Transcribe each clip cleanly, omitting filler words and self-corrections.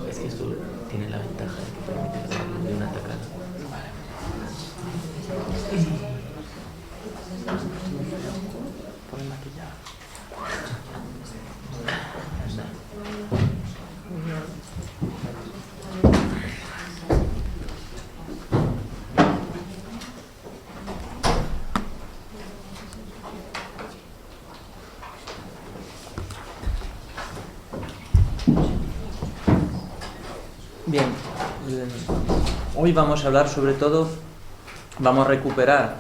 Es que esto tiene la ventaja de que permite darle de una tacada. Por el maquillaje. Bien, hoy vamos a hablar sobre todo, vamos a recuperar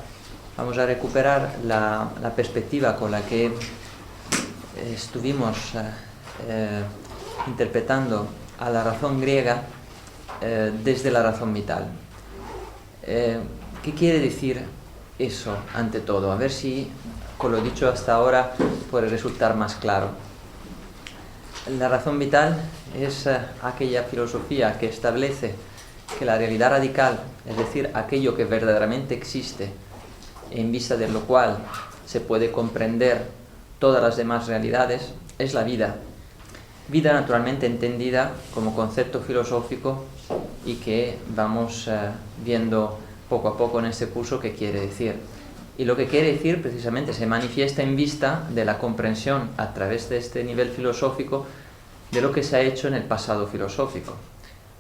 la perspectiva con la que estuvimos interpretando a la razón griega desde la razón vital. ¿Qué quiere decir eso ante todo? A ver si con lo dicho hasta ahora puede resultar más claro. La razón vital es aquella filosofía que establece que la realidad radical, es decir, aquello que verdaderamente existe, en vista de lo cual se puede comprender todas las demás realidades, es la vida. Vida naturalmente entendida como concepto filosófico y que vamos viendo poco a poco en este curso qué quiere decir. Y lo que quiere decir precisamente se manifiesta en vista de la comprensión a través de este nivel filosófico de lo que se ha hecho en el pasado filosófico.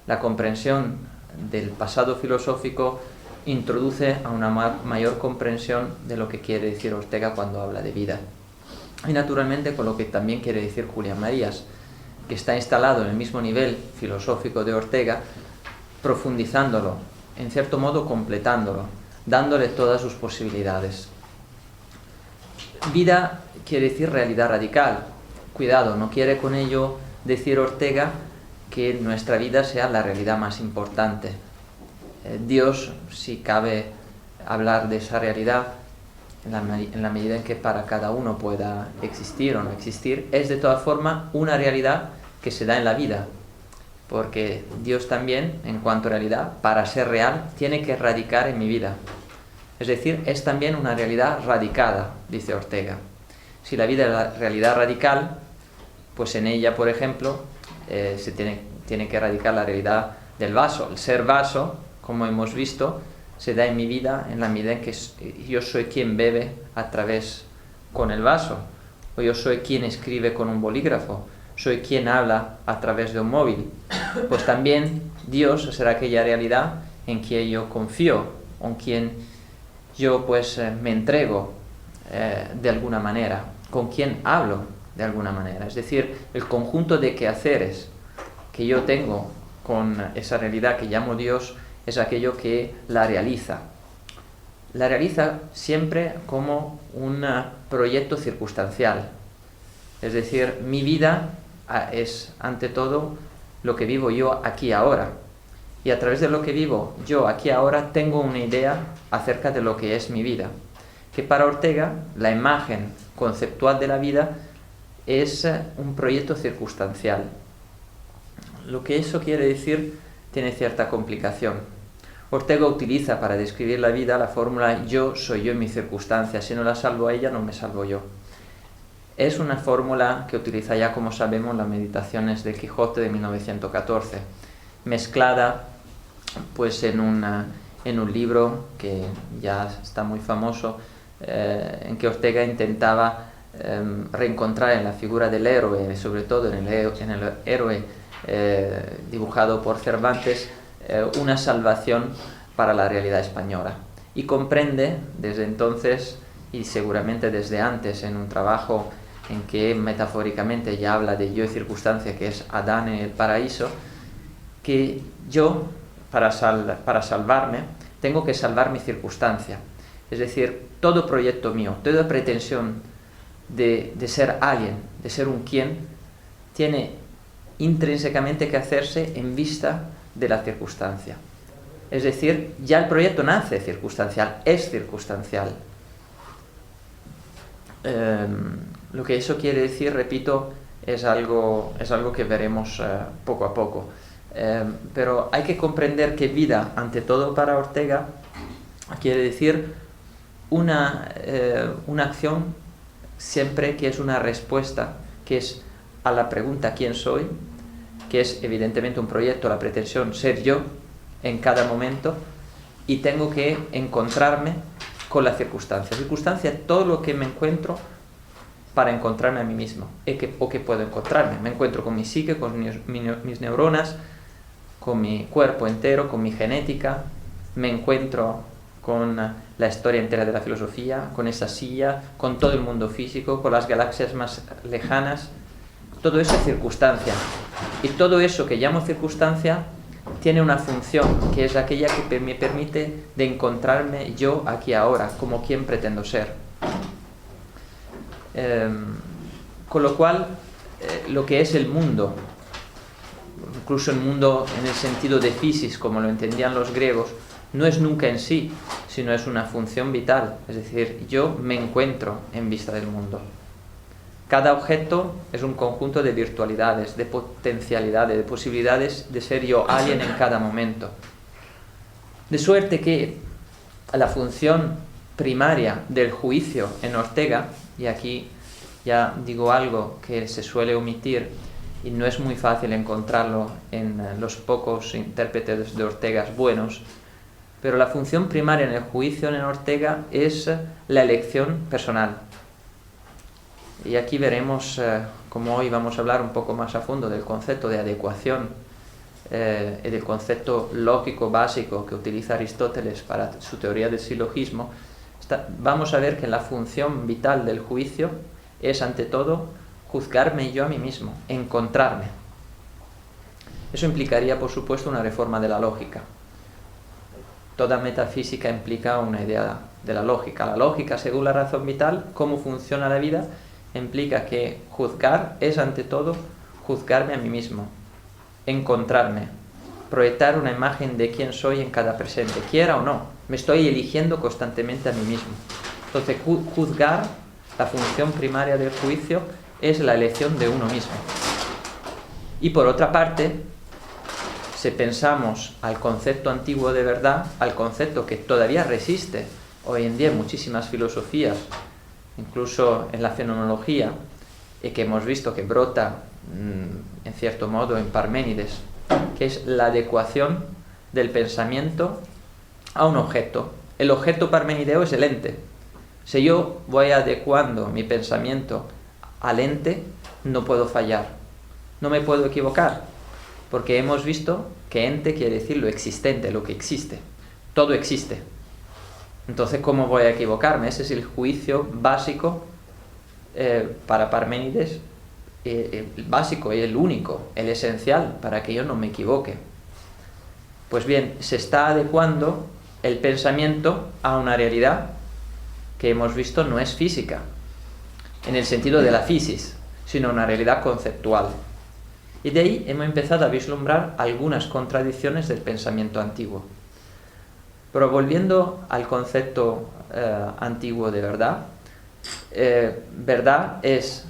La comprensión del pasado filosófico introduce a una mayor comprensión de lo que quiere decir Ortega cuando habla de vida. Y naturalmente con lo que también quiere decir Julián Marías, que está instalado en el mismo nivel filosófico de Ortega, profundizándolo, en cierto modo completándolo, dándole todas sus posibilidades. Vida quiere decir realidad radical. Cuidado, no quiere con ello decir Ortega que nuestra vida sea la realidad más importante. Dios, si cabe hablar de esa realidad, en la medida en que para cada uno pueda existir o no existir, es de todas formas una realidad que se da en la vida. Porque Dios también, en cuanto a realidad, para ser real, tiene que radicar en mi vida. Es decir, es también una realidad radicada, dice Ortega. Si la vida es la realidad radical, pues en ella, por ejemplo, se tiene que radicar la realidad del vaso. El ser vaso, como hemos visto, se da en mi vida en la medida en que yo soy quien bebe a través con el vaso, o yo soy quien escribe con un bolígrafo, soy quien habla a través de un móvil. Pues también Dios será aquella realidad en quien yo confío, en quien yo pues me entrego de alguna manera, con quien hablo de alguna manera. Es decir, el conjunto de quehaceres que yo tengo con esa realidad que llamo Dios es aquello que la realiza. La realiza siempre como un proyecto circunstancial. Es decir, mi vida es ante todo lo que vivo yo aquí ahora. Y a través de lo que vivo yo aquí ahora tengo una idea acerca de lo que es mi vida. Que para Ortega la imagen conceptual de la vida es un proyecto circunstancial. Lo que eso quiere decir tiene cierta complicación. Ortega utiliza para describir la vida la fórmula yo soy yo en mi circunstancia, si no la salvo a ella no me salvo yo. Es una fórmula que utiliza ya, como sabemos, las Meditaciones de Quijote de 1914, mezclada pues en un libro que ya está muy famoso, en que Ortega intentaba reencontrar en la figura del héroe, sobre todo en el héroe dibujado por Cervantes, una salvación para la realidad española. Y comprende desde entonces, y seguramente desde antes, en un trabajo en que metafóricamente ya habla de yo y circunstancia, que es Adán en el paraíso, que yo, para salvarme, tengo que salvar mi circunstancia. Es decir, todo proyecto mío, toda pretensión de ser alguien, de ser un quién, tiene intrínsecamente que hacerse en vista de la circunstancia. Es decir, ya el proyecto nace circunstancial, es circunstancial. Lo que eso quiere decir, repito, es algo que veremos poco a poco. Pero hay que comprender que vida, ante todo para Ortega, quiere decir una acción siempre que es una respuesta, que es a la pregunta ¿quién soy?, que es evidentemente un proyecto, la pretensión ser yo en cada momento, y tengo que encontrarme con la circunstancia. Circunstancia es todo lo que me encuentro para encontrarme a mí mismo, o que puedo encontrarme. Me encuentro con mi psique, con mis neuronas, con mi cuerpo entero, con mi genética, me encuentro con la historia entera de la filosofía, con esa silla, con todo el mundo físico, con las galaxias más lejanas. Todo eso es circunstancia. Y todo eso que llamo circunstancia tiene una función, que es aquella que me permite de encontrarme yo aquí ahora, como quien pretendo ser. Con lo cual, lo que es el mundo, incluso el mundo en el sentido de physis, como lo entendían los griegos, no es nunca en sí, sino es una función vital. Es decir, yo me encuentro en vista del mundo. Cada objeto es un conjunto de virtualidades, de potencialidades, de posibilidades de ser yo alguien en cada momento. De suerte que la función primaria del juicio en Ortega, y aquí ya digo algo que se suele omitir y no es muy fácil encontrarlo en los pocos intérpretes de Ortega buenos, pero la función primaria en el juicio en Ortega es la elección personal. Y aquí veremos cómo hoy vamos a hablar un poco más a fondo del concepto de adecuación y del concepto lógico básico que utiliza Aristóteles para su teoría del silogismo. Vamos a ver que la función vital del juicio es, ante todo, juzgarme yo a mí mismo, encontrarme. Eso implicaría, por supuesto, una reforma de la lógica. Toda metafísica implica una idea de la lógica. La lógica, según la razón vital, cómo funciona la vida, implica que juzgar es, ante todo, juzgarme a mí mismo, encontrarme, proyectar una imagen de quién soy en cada presente, quiera o no. Me estoy eligiendo constantemente a mí mismo. Entonces, juzgar, la función primaria del juicio, es la elección de uno mismo. Y por otra parte, si pensamos al concepto antiguo de verdad, al concepto que todavía resiste hoy en día en muchísimas filosofías, incluso en la fenomenología, y que hemos visto que brota, en cierto modo, en Parménides, que es la adecuación del pensamiento a un objeto. El objeto parmenideo es el ente. Si yo voy adecuando mi pensamiento al ente, no puedo fallar, no me puedo equivocar, porque hemos visto que ente quiere decir lo existente, lo que existe. Todo existe. Entonces, ¿cómo voy a equivocarme? Ese es el juicio básico para Parménides, el básico y el único, el esencial, para que yo no me equivoque. Pues bien, se está adecuando el pensamiento a una realidad que hemos visto no es física, en el sentido de la physis, sino una realidad conceptual. Y de ahí hemos empezado a vislumbrar algunas contradicciones del pensamiento antiguo. Pero volviendo al concepto antiguo de verdad, verdad es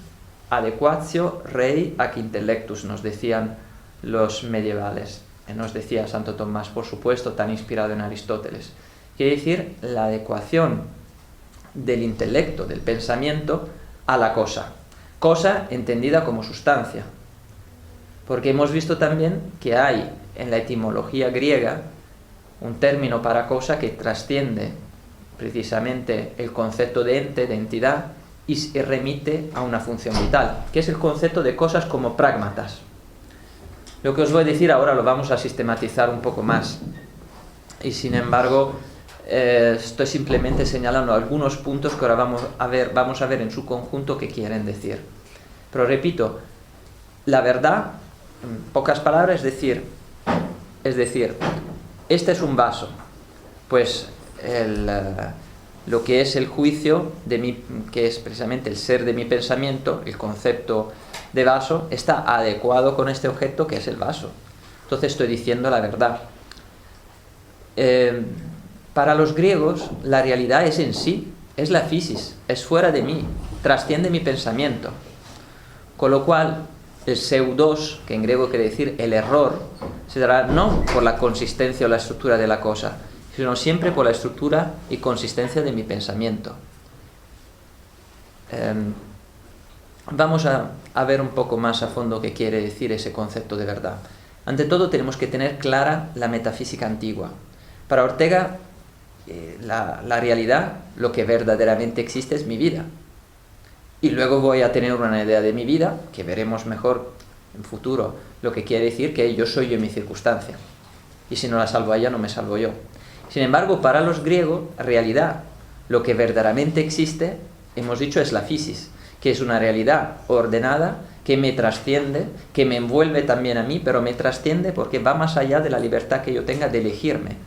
adequatio rei ac intellectus, nos decían los medievales. Nos decía Santo Tomás, por supuesto, tan inspirado en Aristóteles. Quiere decir la adecuación del intelecto, del pensamiento, a la cosa. Cosa entendida como sustancia. Porque hemos visto también que hay en la etimología griega un término para cosa que trasciende precisamente el concepto de ente, de entidad, y se remite a una función vital, que es el concepto de cosas como pragmatas. Lo que os voy a decir ahora lo vamos a sistematizar un poco más. Y sin embargo, estoy simplemente señalando algunos puntos que ahora vamos a ver en su conjunto qué quieren decir. Pero repito, la verdad, en pocas palabras, es decir, este es un vaso, pues lo que es el juicio de mí, que es precisamente el ser de mi pensamiento, el concepto de vaso está adecuado con este objeto que es el vaso. Entonces estoy diciendo la verdad. Para los griegos la realidad es en sí, es la physis, es fuera de mí, trasciende mi pensamiento. Con lo cual el pseudos, que en griego quiere decir el error, se dará no por la consistencia o la estructura de la cosa, sino siempre por la estructura y consistencia de mi pensamiento. Vamos a ver un poco más a fondo qué quiere decir ese concepto de verdad. Ante todo tenemos que tener clara la metafísica antigua. Para Ortega, la realidad, lo que verdaderamente existe es mi vida. Y luego voy a tener una idea de mi vida, que veremos mejor en futuro, lo que quiere decir que yo soy yo en mi circunstancia. Y si no la salvo a ella, no me salvo yo. Sin embargo, para los griegos, realidad, lo que verdaderamente existe, hemos dicho, es la physis, que es una realidad ordenada, que me trasciende, que me envuelve también a mí, pero me trasciende porque va más allá de la libertad que yo tenga de elegirme.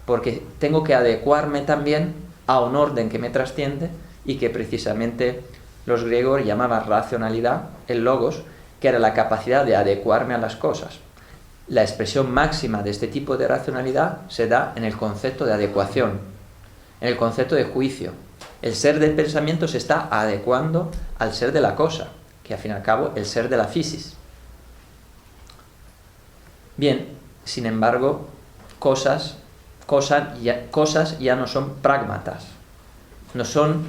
Porque tengo que adecuarme también a un orden que me trasciende y que precisamente los griegos llamaban racionalidad, el logos, que era la capacidad de adecuarme a las cosas. La expresión máxima de este tipo de racionalidad se da en el concepto de adecuación, en el concepto de juicio. El ser del pensamiento se está adecuando al ser de la cosa, que al fin y al cabo el ser de la physis. Bien, sin embargo, cosas ya no son pragmatas. No son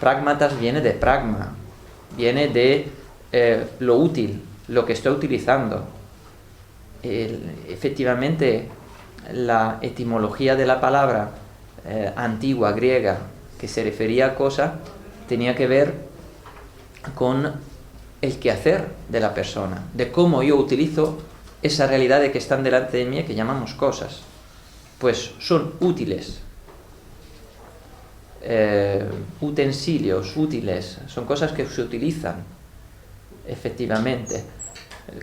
pragmatas, viene de pragma, viene de lo útil, lo que estoy utilizando. Efectivamente, la etimología de la palabra antigua griega que se refería a cosa tenía que ver con el quehacer de la persona, de cómo yo utilizo esa realidad de que están delante de mí, que llamamos cosas. Pues son útiles, utensilios, útiles, son cosas que se utilizan, efectivamente.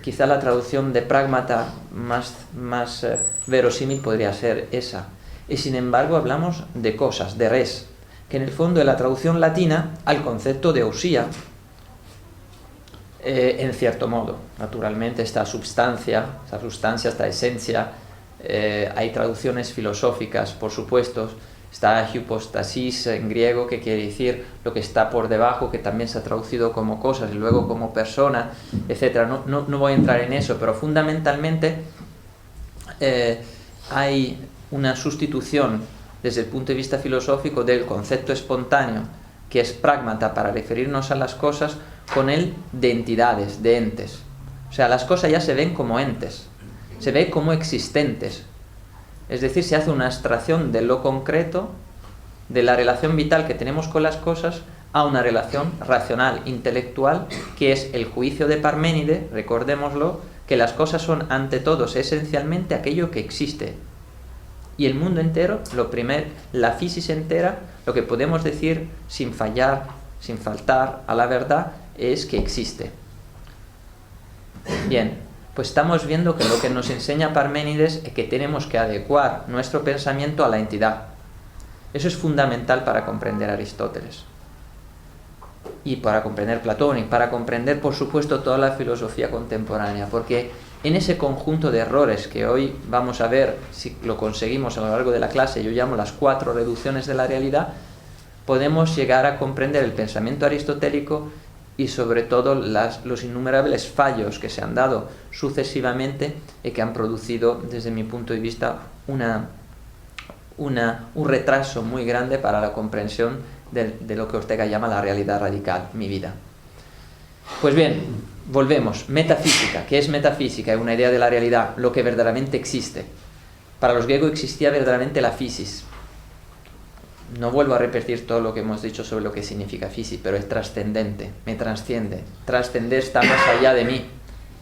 Quizá la traducción de pragmata más verosímil podría ser esa. Y sin embargo hablamos de cosas, de res, que en el fondo es la traducción latina al concepto de ousia, en cierto modo. Naturalmente esta sustancia, esta esencia, hay traducciones filosóficas, por supuesto. Está hypostasis en griego, que quiere decir lo que está por debajo, que también se ha traducido como cosas y luego como persona, etc. No voy a entrar en eso, pero fundamentalmente hay una sustitución desde el punto de vista filosófico del concepto espontáneo, que es pragmata para referirnos a las cosas, con el de entidades, de entes. O sea, las cosas ya se ven como entes, se ven como existentes. Es decir, se hace una abstracción de lo concreto, de la relación vital que tenemos con las cosas, a una relación racional, intelectual, que es el juicio de Parménides. Recordémoslo, que las cosas son ante todos esencialmente aquello que existe. Y el mundo entero, la physis entera, lo que podemos decir sin fallar, sin faltar a la verdad, es que existe. Bien. Pues estamos viendo que lo que nos enseña Parménides es que tenemos que adecuar nuestro pensamiento a la entidad. Eso es fundamental para comprender a Aristóteles. Y para comprender Platón, y para comprender, por supuesto, toda la filosofía contemporánea. Porque en ese conjunto de errores que hoy vamos a ver, si lo conseguimos a lo largo de la clase, yo llamo las 4 reducciones de la realidad, podemos llegar a comprender el pensamiento aristotélico y sobre todo los innumerables fallos que se han dado sucesivamente y que han producido, desde mi punto de vista, un retraso muy grande para la comprensión de lo que Ortega llama la realidad radical, mi vida. Pues bien, volvemos. Metafísica. ¿Qué es metafísica? Es una idea de la realidad, lo que verdaderamente existe. Para los griegos existía verdaderamente la physis. No vuelvo a repetir todo lo que hemos dicho sobre lo que significa physis, pero es trascendente, me trasciende. Trascender está más allá de mí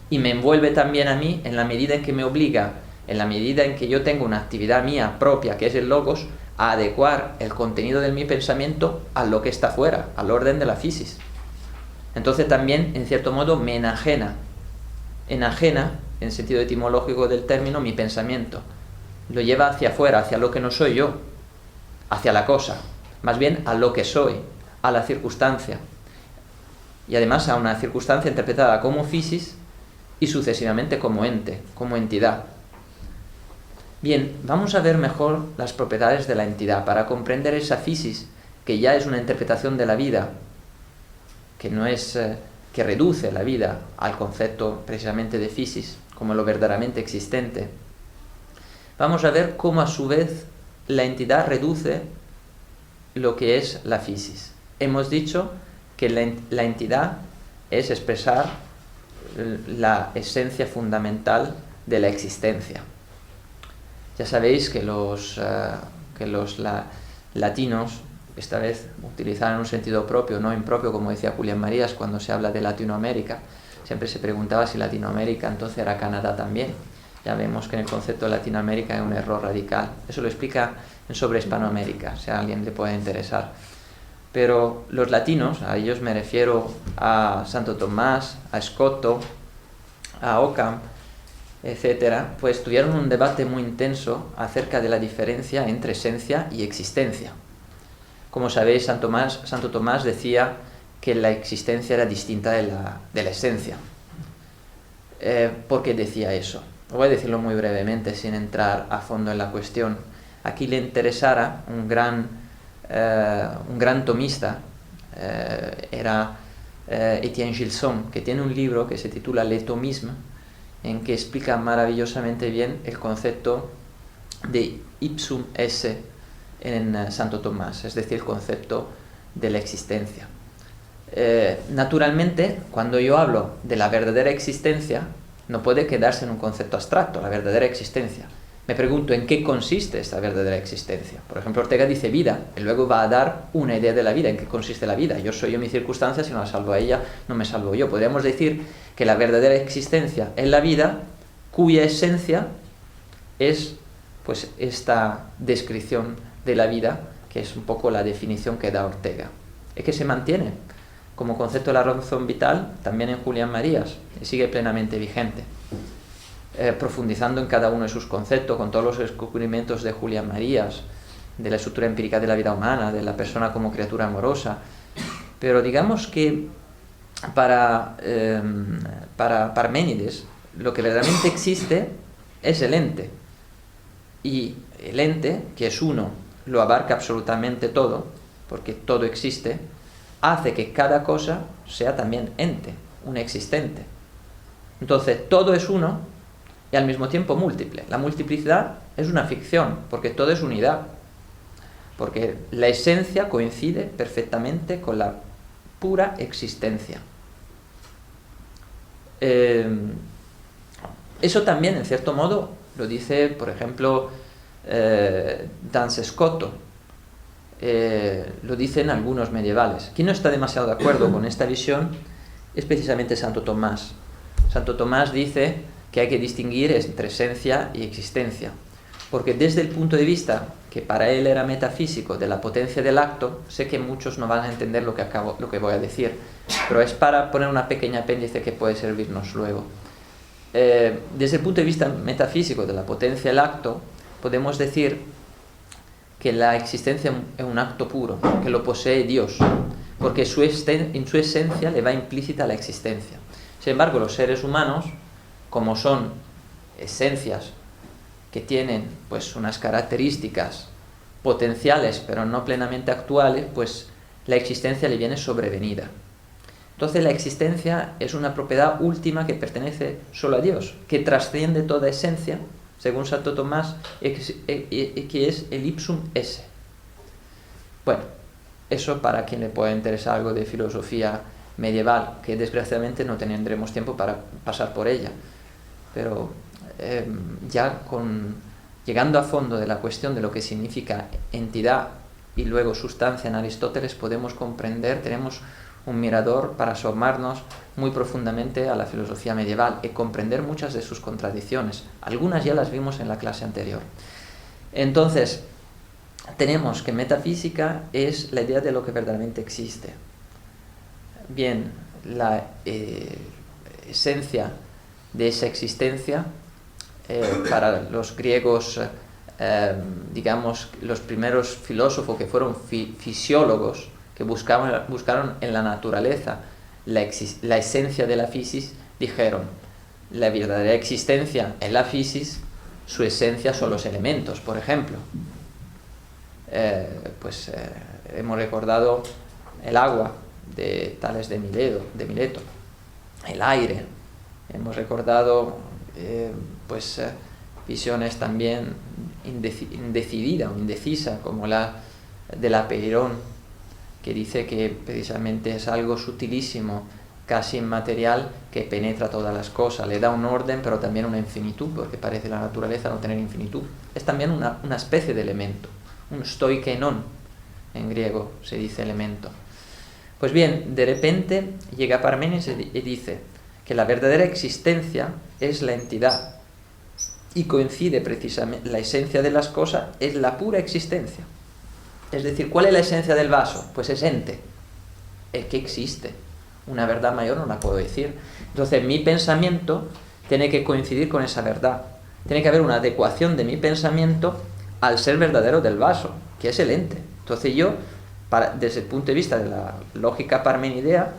y me envuelve también a mí en la medida en que me obliga, en la medida en que yo tengo una actividad mía propia, que es el logos, a adecuar el contenido de mi pensamiento a lo que está fuera, al orden de la physis. Entonces también, en cierto modo, me enajena, en sentido etimológico del término, mi pensamiento. Lo lleva hacia afuera, hacia lo que no soy yo, hacia la cosa, más bien a lo que soy, a la circunstancia. y además a una circunstancia interpretada como physis y sucesivamente como ente, como entidad. Bien, vamos a ver mejor las propiedades de la entidad para comprender esa physis, que ya es una interpretación de la vida, que no es que reduce la vida al concepto precisamente de physis como lo verdaderamente existente. Vamos a ver cómo a su vez la entidad reduce lo que es la physis. Hemos dicho que la entidad es expresar la esencia fundamental de la existencia. Ya sabéis que los latinos, esta vez utilizaron un sentido propio, no impropio, como decía Julián Marías cuando se habla de Latinoamérica. Siempre se preguntaba si Latinoamérica entonces era Canadá también. Ya vemos que en el concepto de Latinoamérica hay un error radical. Eso lo explica en Sobre Hispanoamérica, si a alguien le puede interesar. Pero los latinos, a ellos me refiero a Santo Tomás, a Scotto, a Occam, etcétera, pues tuvieron un debate muy intenso acerca de la diferencia entre esencia y existencia. Como sabéis, Santo Tomás decía que la existencia era distinta de la esencia. ¿Por qué decía eso? Voy a decirlo muy brevemente, sin entrar a fondo en la cuestión. Aquí le interesara un gran tomista, era Etienne Gilson, que tiene un libro que se titula Le Thomisme, en que explica maravillosamente bien el concepto de ipsum esse en Santo Tomás, es decir, el concepto de la existencia. Naturalmente, cuando yo hablo de la verdadera existencia, no puede quedarse en un concepto abstracto, la verdadera existencia. Me pregunto en qué consiste esta verdadera existencia. Por ejemplo, Ortega dice vida, y luego va a dar una idea de la vida, en qué consiste la vida. Yo soy yo mi circunstancia, si no la salvo a ella, no me salvo yo. Podríamos decir que la verdadera existencia es la vida, cuya esencia es pues esta descripción de la vida, que es un poco la definición que da Ortega. Es que se mantiene como concepto de la razón vital también en Julián Marías, y sigue plenamente vigente. Profundizando en cada uno de sus conceptos, con todos los descubrimientos de Julián Marías, de la estructura empírica de la vida humana, de la persona como criatura amorosa. Pero digamos que para Parménides, lo que verdaderamente existe es el ente. Y el ente, que es uno, lo abarca absolutamente todo, porque todo existe, hace que cada cosa sea también ente, un existente. Entonces, todo es uno y al mismo tiempo múltiple. La multiplicidad es una ficción, porque todo es unidad, porque la esencia coincide perfectamente con la pura existencia. Eso también, en cierto modo, lo dice, por ejemplo, Duns Scoto, lo dicen algunos medievales. Quien no está demasiado de acuerdo con esta visión es precisamente Santo Tomás. Santo Tomás dice que hay que distinguir entre esencia y existencia, porque desde el punto de vista que para él era metafísico de la potencia del acto, sé que muchos no van a entender lo que voy a decir, pero es para poner una pequeña apéndice que puede servirnos luego. Desde el punto de vista metafísico de la potencia del acto, podemos decir que la existencia es un acto puro, que lo posee Dios, porque en su esencia le va implícita la existencia. Sin embargo, los seres humanos, como son esencias que tienen pues unas características potenciales pero no plenamente actuales, pues la existencia le viene sobrevenida. Entonces la existencia es una propiedad última que pertenece solo a Dios, que trasciende toda esencia, según Santo Tomás, que es el ipsum esse. Bueno, eso para quien le pueda interesar algo de filosofía medieval, que desgraciadamente no tendremos tiempo para pasar por ella. Pero llegando a fondo de la cuestión de lo que significa entidad y luego sustancia en Aristóteles, podemos comprender, tenemos un mirador para asomarnos muy profundamente a la filosofía medieval y comprender muchas de sus contradicciones. Algunas ya las vimos en la clase anterior. Entonces, tenemos que metafísica es la idea de lo que verdaderamente existe. Bien, la esencia de esa existencia, para los griegos, digamos, los primeros filósofos que fueron fisiólogos, que buscaron en la naturaleza la esencia de la physis, dijeron, la verdadera existencia es la physis, su esencia son los elementos, por ejemplo. Hemos recordado el agua de Tales de Mileto, el aire. Hemos recordado visiones también indecidida o indecisa, como la de la Peirón, que dice que precisamente es algo sutilísimo, casi inmaterial, que penetra todas las cosas, le da un orden pero también una infinitud, porque parece la naturaleza no tener infinitud. Es también una especie de elemento, un stoikenon, en griego se dice elemento. Pues bien, de repente llega Parménides y dice que la verdadera existencia es la entidad, y coincide precisamente, la esencia de las cosas es la pura existencia. Es decir, ¿cuál es la esencia del vaso? Pues es ente, es que existe. Una verdad mayor no la puedo decir. Entonces mi pensamiento tiene que coincidir con esa verdad. Tiene que haber una adecuación de mi pensamiento al ser verdadero del vaso, que es el ente. Entonces yo, desde el punto de vista de la lógica parmenidea,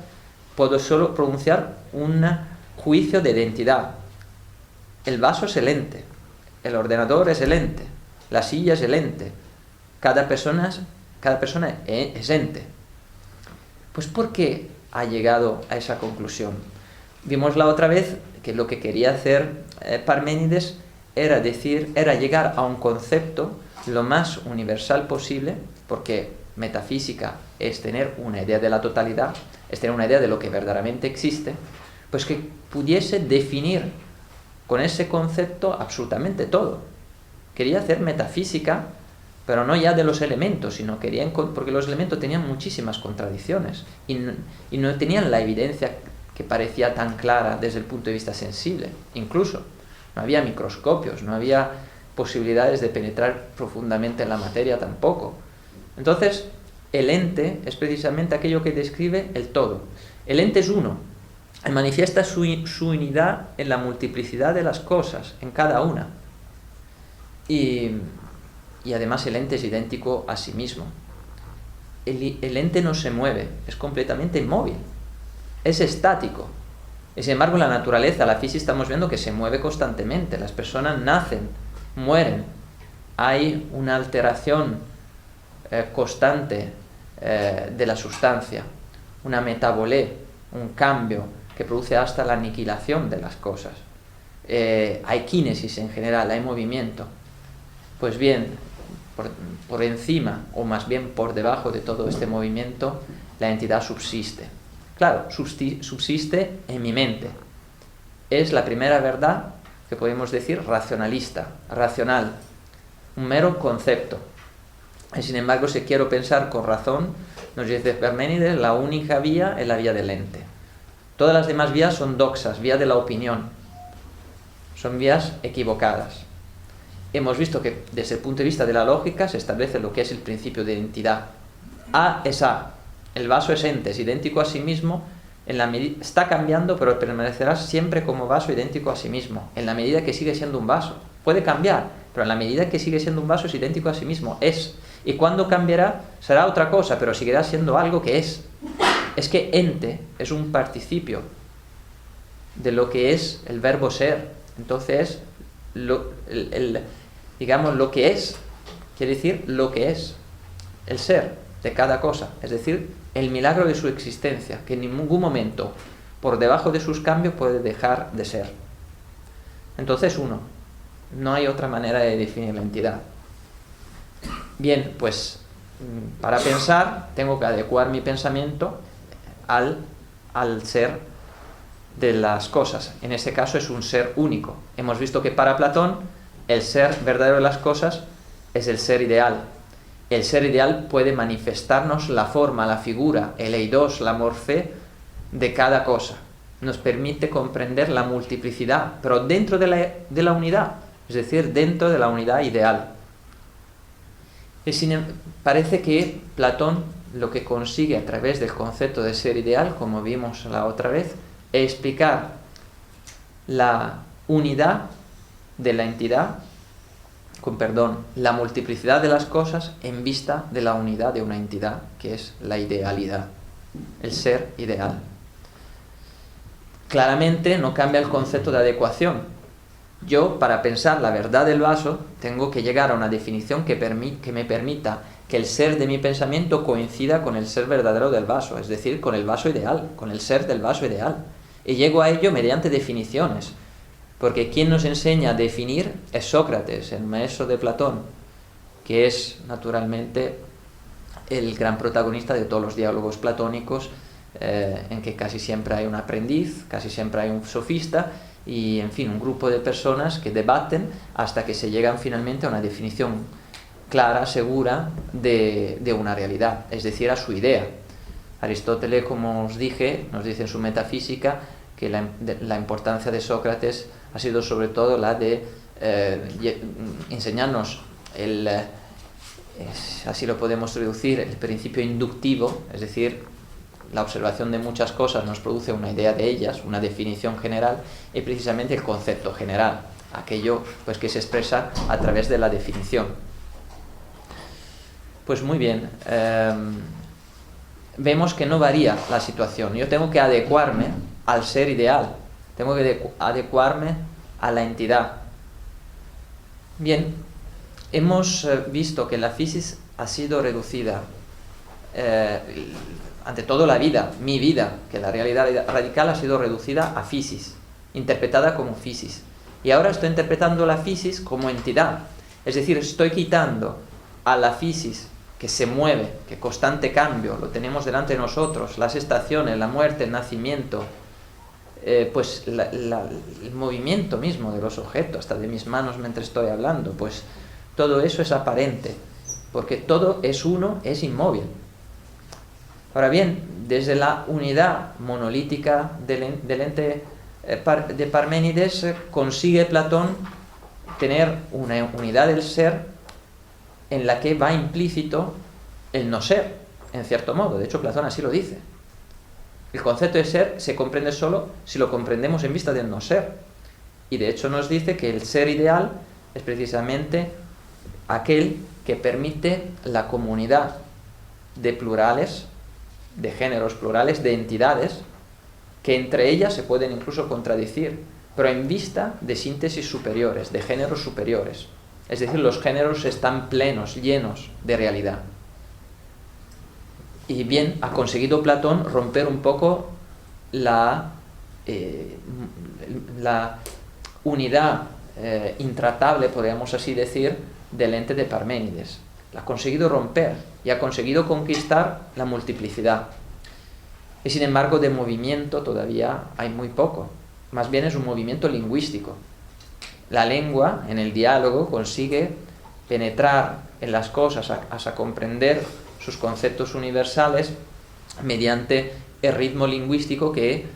puedo solo pronunciar un juicio de identidad. El vaso es el ente, el ordenador es el ente, la silla es el ente, cada persona es ente. Pues ¿por qué ha llegado a esa conclusión? Vimos la otra vez que lo que quería hacer Parménides era llegar a un concepto lo más universal posible, porque metafísica es tener una idea de la totalidad, es tener una idea de lo que verdaderamente existe, pues que pudiese definir con ese concepto absolutamente todo. Quería hacer metafísica, pero no ya de los elementos, sino porque los elementos tenían muchísimas contradicciones y no tenían la evidencia que parecía tan clara desde el punto de vista sensible. Incluso no había microscopios, no había posibilidades de penetrar profundamente en la materia tampoco. Entonces, el ente es precisamente aquello que describe el todo. El ente es uno, y manifiesta su unidad en la multiplicidad de las cosas, en cada una. Y además el ente es idéntico a sí mismo. El ente no se mueve, es completamente inmóvil, es estático. Y sin embargo, la naturaleza, la física, estamos viendo que se mueve constantemente. Las personas nacen, mueren, hay una alteración constante de la sustancia, una metabolé, un cambio que produce hasta la aniquilación de las cosas. Hay kínesis en general, hay movimiento. Pues bien, por encima, o más bien por debajo de todo este movimiento, la entidad subsiste. Claro, subsiste en mi mente. Es la primera verdad que podemos decir racionalista, racional, un mero concepto. Y sin embargo, si quiero pensar con razón, nos dice Parménides, la única vía es la vía del ente. Todas las demás vías son doxas, vías de la opinión. Son vías equivocadas. Hemos visto que desde el punto de vista de la lógica se establece lo que es el principio de identidad. A es A, el vaso es ente, es idéntico a sí mismo, está cambiando, pero permanecerá siempre como vaso idéntico a sí mismo, en la medida que sigue siendo un vaso. Puede cambiar, pero en la medida que sigue siendo un vaso es idéntico a sí mismo, es. Y cuando cambiará, será otra cosa, pero seguirá siendo algo que es. Es que ente es un participio de lo que es el verbo ser. Entonces, digamos, lo que es, quiere decir lo que es, el ser de cada cosa, es decir, el milagro de su existencia, que en ningún momento, por debajo de sus cambios, puede dejar de ser. Entonces, uno, no hay otra manera de definir la entidad. Bien, pues, para pensar, tengo que adecuar mi pensamiento al ser de las cosas. En este caso es un ser único. Hemos visto que para Platón el ser verdadero de las cosas es el ser ideal. El ser ideal puede manifestarnos la forma, la figura, el eidos, la morfé de cada cosa. Nos permite comprender la multiplicidad, pero dentro de la unidad, es decir, dentro de la unidad ideal. Y parece que Platón lo que consigue a través del concepto de ser ideal, como vimos la otra vez, es explicar la unidad de la entidad, la multiplicidad de las cosas en vista de la unidad de una entidad, que es la idealidad, el ser ideal. claramente no cambia el concepto de adecuación. Yo, para pensar la verdad del vaso, tengo que llegar a una definición que me permita que el ser de mi pensamiento coincida con el ser verdadero del vaso, es decir, con el vaso ideal, con el ser del vaso ideal. Y llego a ello mediante definiciones, porque quien nos enseña a definir es Sócrates, el maestro de Platón, que es naturalmente el gran protagonista de todos los diálogos platónicos, en que casi siempre hay un aprendiz, casi siempre hay un sofista y, en fin, un grupo de personas que debaten hasta que se llegan finalmente a una definición clara, segura de una realidad, es decir, a su idea. Aristóteles, como os dije, nos dice en su Metafísica que la importancia de Sócrates ha sido sobre todo la de enseñarnos así lo podemos traducir, el principio inductivo, es decir, la observación de muchas cosas nos produce una idea de ellas, una definición general, y precisamente el concepto general, aquello pues que se expresa a través de la definición. Pues muy bien, vemos que no varía la situación. Yo tengo que adecuarme al ser ideal, tengo que adecuarme a la entidad. Bien, hemos visto que la physis ha sido reducida, ante todo la vida, mi vida, que la realidad radical ha sido reducida a physis, interpretada como physis. Y ahora estoy interpretando la physis como entidad, es decir, estoy quitando a la physis que se mueve, que constante cambio, lo tenemos delante de nosotros, las estaciones, la muerte, el nacimiento, pues el movimiento mismo de los objetos, hasta de mis manos mientras estoy hablando, pues todo eso es aparente, porque todo es uno, es inmóvil. Ahora bien, desde la unidad monolítica del ente de Parménides, consigue Platón tener una unidad del ser en la que va implícito el no ser, en cierto modo. De hecho, Platón así lo dice. El concepto de ser se comprende solo si lo comprendemos en vista del no ser. Y de hecho nos dice que el ser ideal es precisamente aquel que permite la comunidad de plurales, de géneros plurales, de entidades, que entre ellas se pueden incluso contradecir, pero en vista de síntesis superiores, de géneros superiores. Es decir, los géneros están plenos, llenos de realidad. Y bien, ha conseguido Platón romper un poco la unidad intratable, podríamos así decir, del ente de Parménides. La ha conseguido romper y ha conseguido conquistar la multiplicidad. Y sin embargo, de movimiento todavía hay muy poco. Más bien es un movimiento lingüístico. La lengua, en el diálogo, consigue penetrar en las cosas hasta comprender sus conceptos universales mediante el ritmo lingüístico que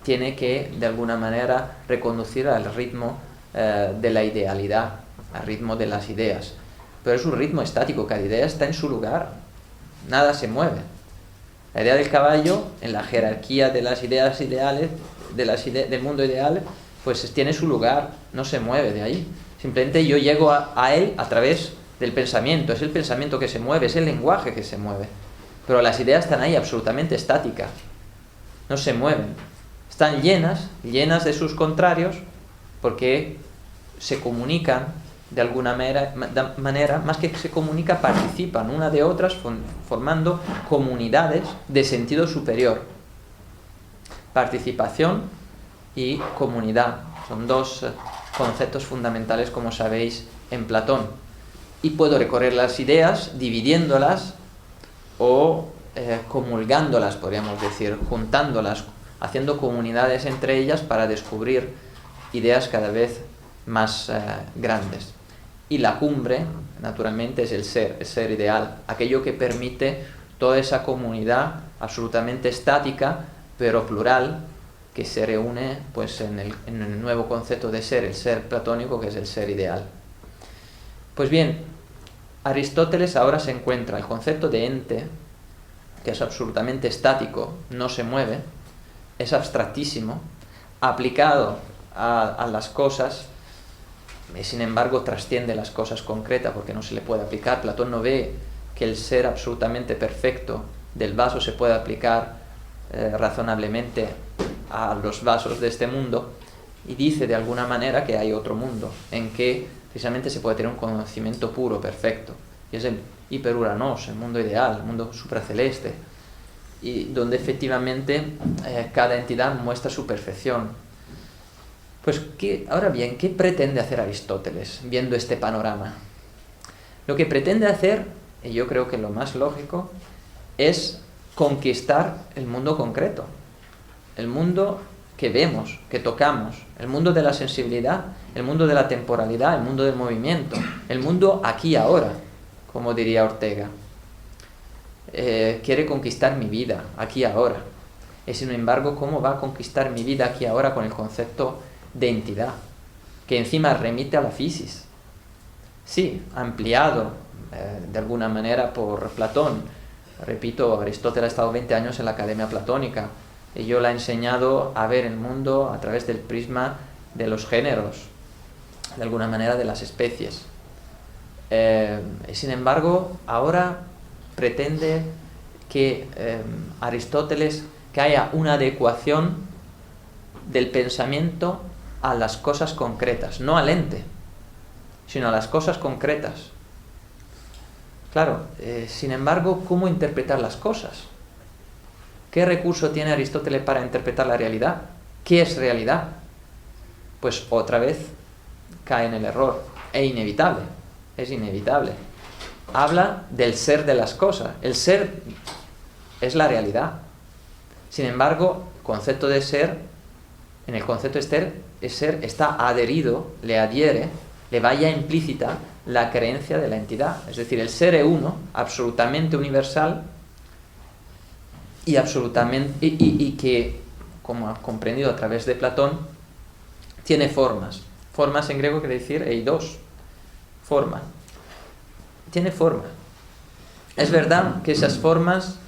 tiene que, de alguna manera, reconducir al ritmo de la idealidad, al ritmo de las ideas. Pero es un ritmo estático, cada idea está en su lugar, nada se mueve. La idea del caballo, en la jerarquía de las ideas ideales, del mundo ideal, pues tiene su lugar, no se mueve de ahí. Simplemente yo llego a él a través del pensamiento, es el pensamiento que se mueve, es el lenguaje que se mueve. Pero las ideas están ahí absolutamente estáticas, no se mueven. Están llenas de sus contrarios, porque se comunican de alguna manera, más que se comunican, participan una de otras, formando comunidades de sentido superior. Participación y comunidad son dos conceptos fundamentales, como sabéis, en Platón. Y puedo recorrer las ideas dividiéndolas o comulgándolas, podríamos decir, juntándolas, haciendo comunidades entre ellas para descubrir ideas cada vez más grandes. Y la cumbre, naturalmente, es el ser ideal, aquello que permite toda esa comunidad absolutamente estática, pero plural, que se reúne pues, en el nuevo concepto de ser, el ser platónico, que es el ser ideal. Pues bien, Aristóteles ahora se encuentra el concepto de ente, que es absolutamente estático, no se mueve, es abstractísimo, aplicado a las cosas, y sin embargo trasciende las cosas concretas porque no se le puede aplicar. Platón no ve que el ser absolutamente perfecto del vaso se puede aplicar razonablemente a los vasos de este mundo y dice de alguna manera que hay otro mundo en que precisamente se puede tener un conocimiento puro, perfecto. Y es el hiperuranos, el mundo ideal, el mundo supraceleste, y donde efectivamente cada entidad muestra su perfección. Pues ahora bien, ¿qué pretende hacer Aristóteles viendo este panorama? Lo que pretende hacer, y yo creo que lo más lógico, es conquistar el mundo concreto, el mundo que vemos, que tocamos, el mundo de la sensibilidad, el mundo de la temporalidad, el mundo del movimiento, el mundo aquí y ahora, como diría Ortega. Quiere conquistar mi vida aquí y ahora. Y sin embargo, ¿cómo va a conquistar mi vida aquí y ahora con el concepto de entidad, que encima remite a la physis? Sí, ampliado de alguna manera por Platón. Repito, Aristóteles ha estado 20 años en la Academia Platónica y yo le he enseñado a ver el mundo a través del prisma de los géneros, de alguna manera de las especies. Sin embargo, ahora pretende que Aristóteles, que haya una adecuación del pensamiento a las cosas concretas, no al ente, sino a las cosas concretas. Claro, sin embargo, ¿cómo interpretar las cosas? ¿Qué recurso tiene Aristóteles para interpretar la realidad? ¿Qué es realidad? Pues otra vez cae en el error. Es inevitable. Habla del ser de las cosas. El ser es la realidad. Sin embargo, el concepto de ser, en el concepto de ser está adherido, le adhiere, le vaya implícita la creencia de la entidad. Es decir, el ser es uno, absolutamente universal, y que, como ha comprendido a través de Platón, tiene formas. Formas en griego quiere decir eidos, forma. Tiene forma. Es verdad que esas formas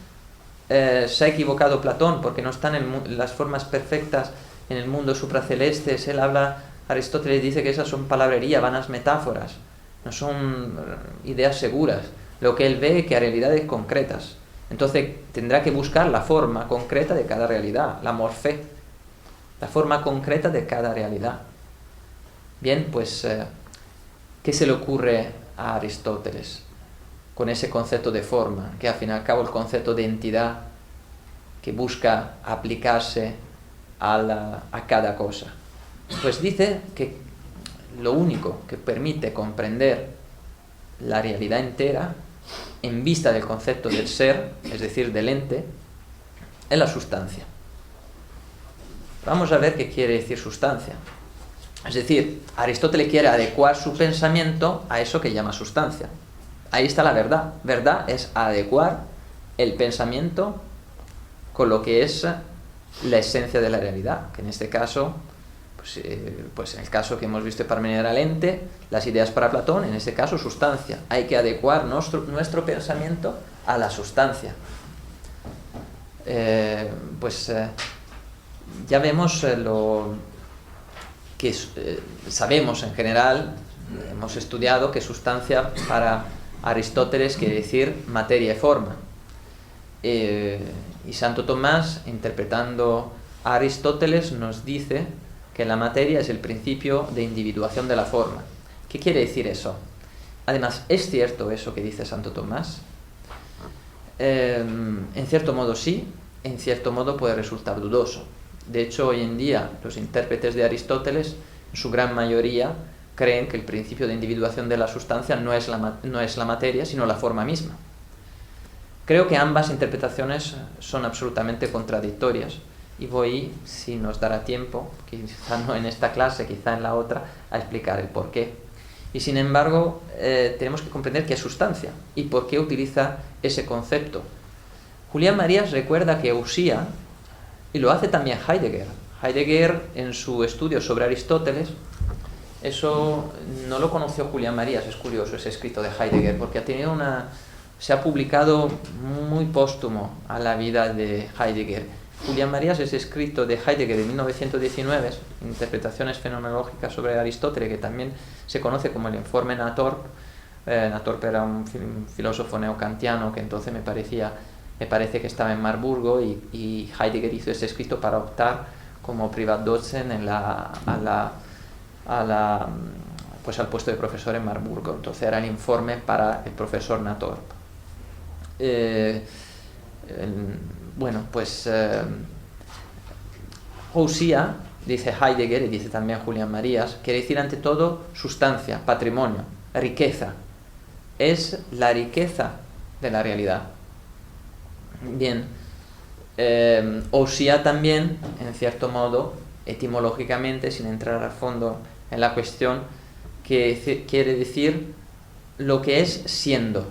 se ha equivocado Platón, porque no están las formas perfectas en el mundo supraceleste. Aristóteles dice que esas son palabrería, vanas metáforas, no son ideas seguras. Lo que él ve es que hay realidades concretas. Entonces tendrá que buscar la forma concreta de cada realidad, la morfé, la forma concreta de cada realidad. Bien, pues, ¿qué se le ocurre a Aristóteles con ese concepto de forma, que al fin y al cabo el concepto de entidad que busca aplicarse a cada cosa? Pues dice que lo único que permite comprender la realidad entera en vista del concepto del ser, es decir, del ente, es la sustancia. Vamos a ver qué quiere decir sustancia. Es decir, Aristóteles quiere adecuar su pensamiento a eso que llama sustancia. Ahí está la verdad. Verdad es adecuar el pensamiento con lo que es la esencia de la realidad, que en este caso, pues en el caso que hemos visto de Parménides era el ente, las ideas para Platón, en este caso sustancia. Hay que adecuar nuestro pensamiento a la sustancia. Ya vemos lo que sabemos en general, hemos estudiado que sustancia para Aristóteles quiere decir materia y forma. Y Santo Tomás, interpretando a Aristóteles, nos dice que la materia es el principio de individuación de la forma. ¿Qué quiere decir eso? Además, ¿es cierto eso que dice Santo Tomás? En cierto modo sí, en cierto modo puede resultar dudoso. De hecho, hoy en día los intérpretes de Aristóteles, en su gran mayoría, creen que el principio de individuación de la sustancia no es la materia, sino la forma misma. Creo que ambas interpretaciones son absolutamente contradictorias y voy, si nos dará tiempo, quizá no en esta clase, quizá en la otra, a explicar el porqué. Y sin embargo, tenemos que comprender qué es sustancia y por qué utiliza ese concepto. Julián Marías recuerda que Usía, y lo hace también Heidegger. Heidegger, en su estudio sobre Aristóteles, eso no lo conoció Julián Marías, es curioso ese escrito de Heidegger, porque se ha publicado muy póstumo a la vida de Heidegger. Julián Marías, ese escrito de Heidegger de 1919, Interpretaciones fenomenológicas sobre Aristóteles, que también se conoce como el informe Nathorp. Nathorp era un filósofo neocantiano que entonces me parecía me parece que estaba en Marburgo y Heidegger hizo ese escrito para optar como Privatdozent pues al puesto de profesor en Marburgo. Entonces era el informe para el profesor Natorp. Ousia, dice Heidegger y dice también Julián Marías, quiere decir ante todo sustancia, patrimonio, riqueza. Es la riqueza de la realidad. Bien, Ousia también, en cierto modo, etimológicamente, sin entrar a fondo en la cuestión, que quiere decir lo que es siendo.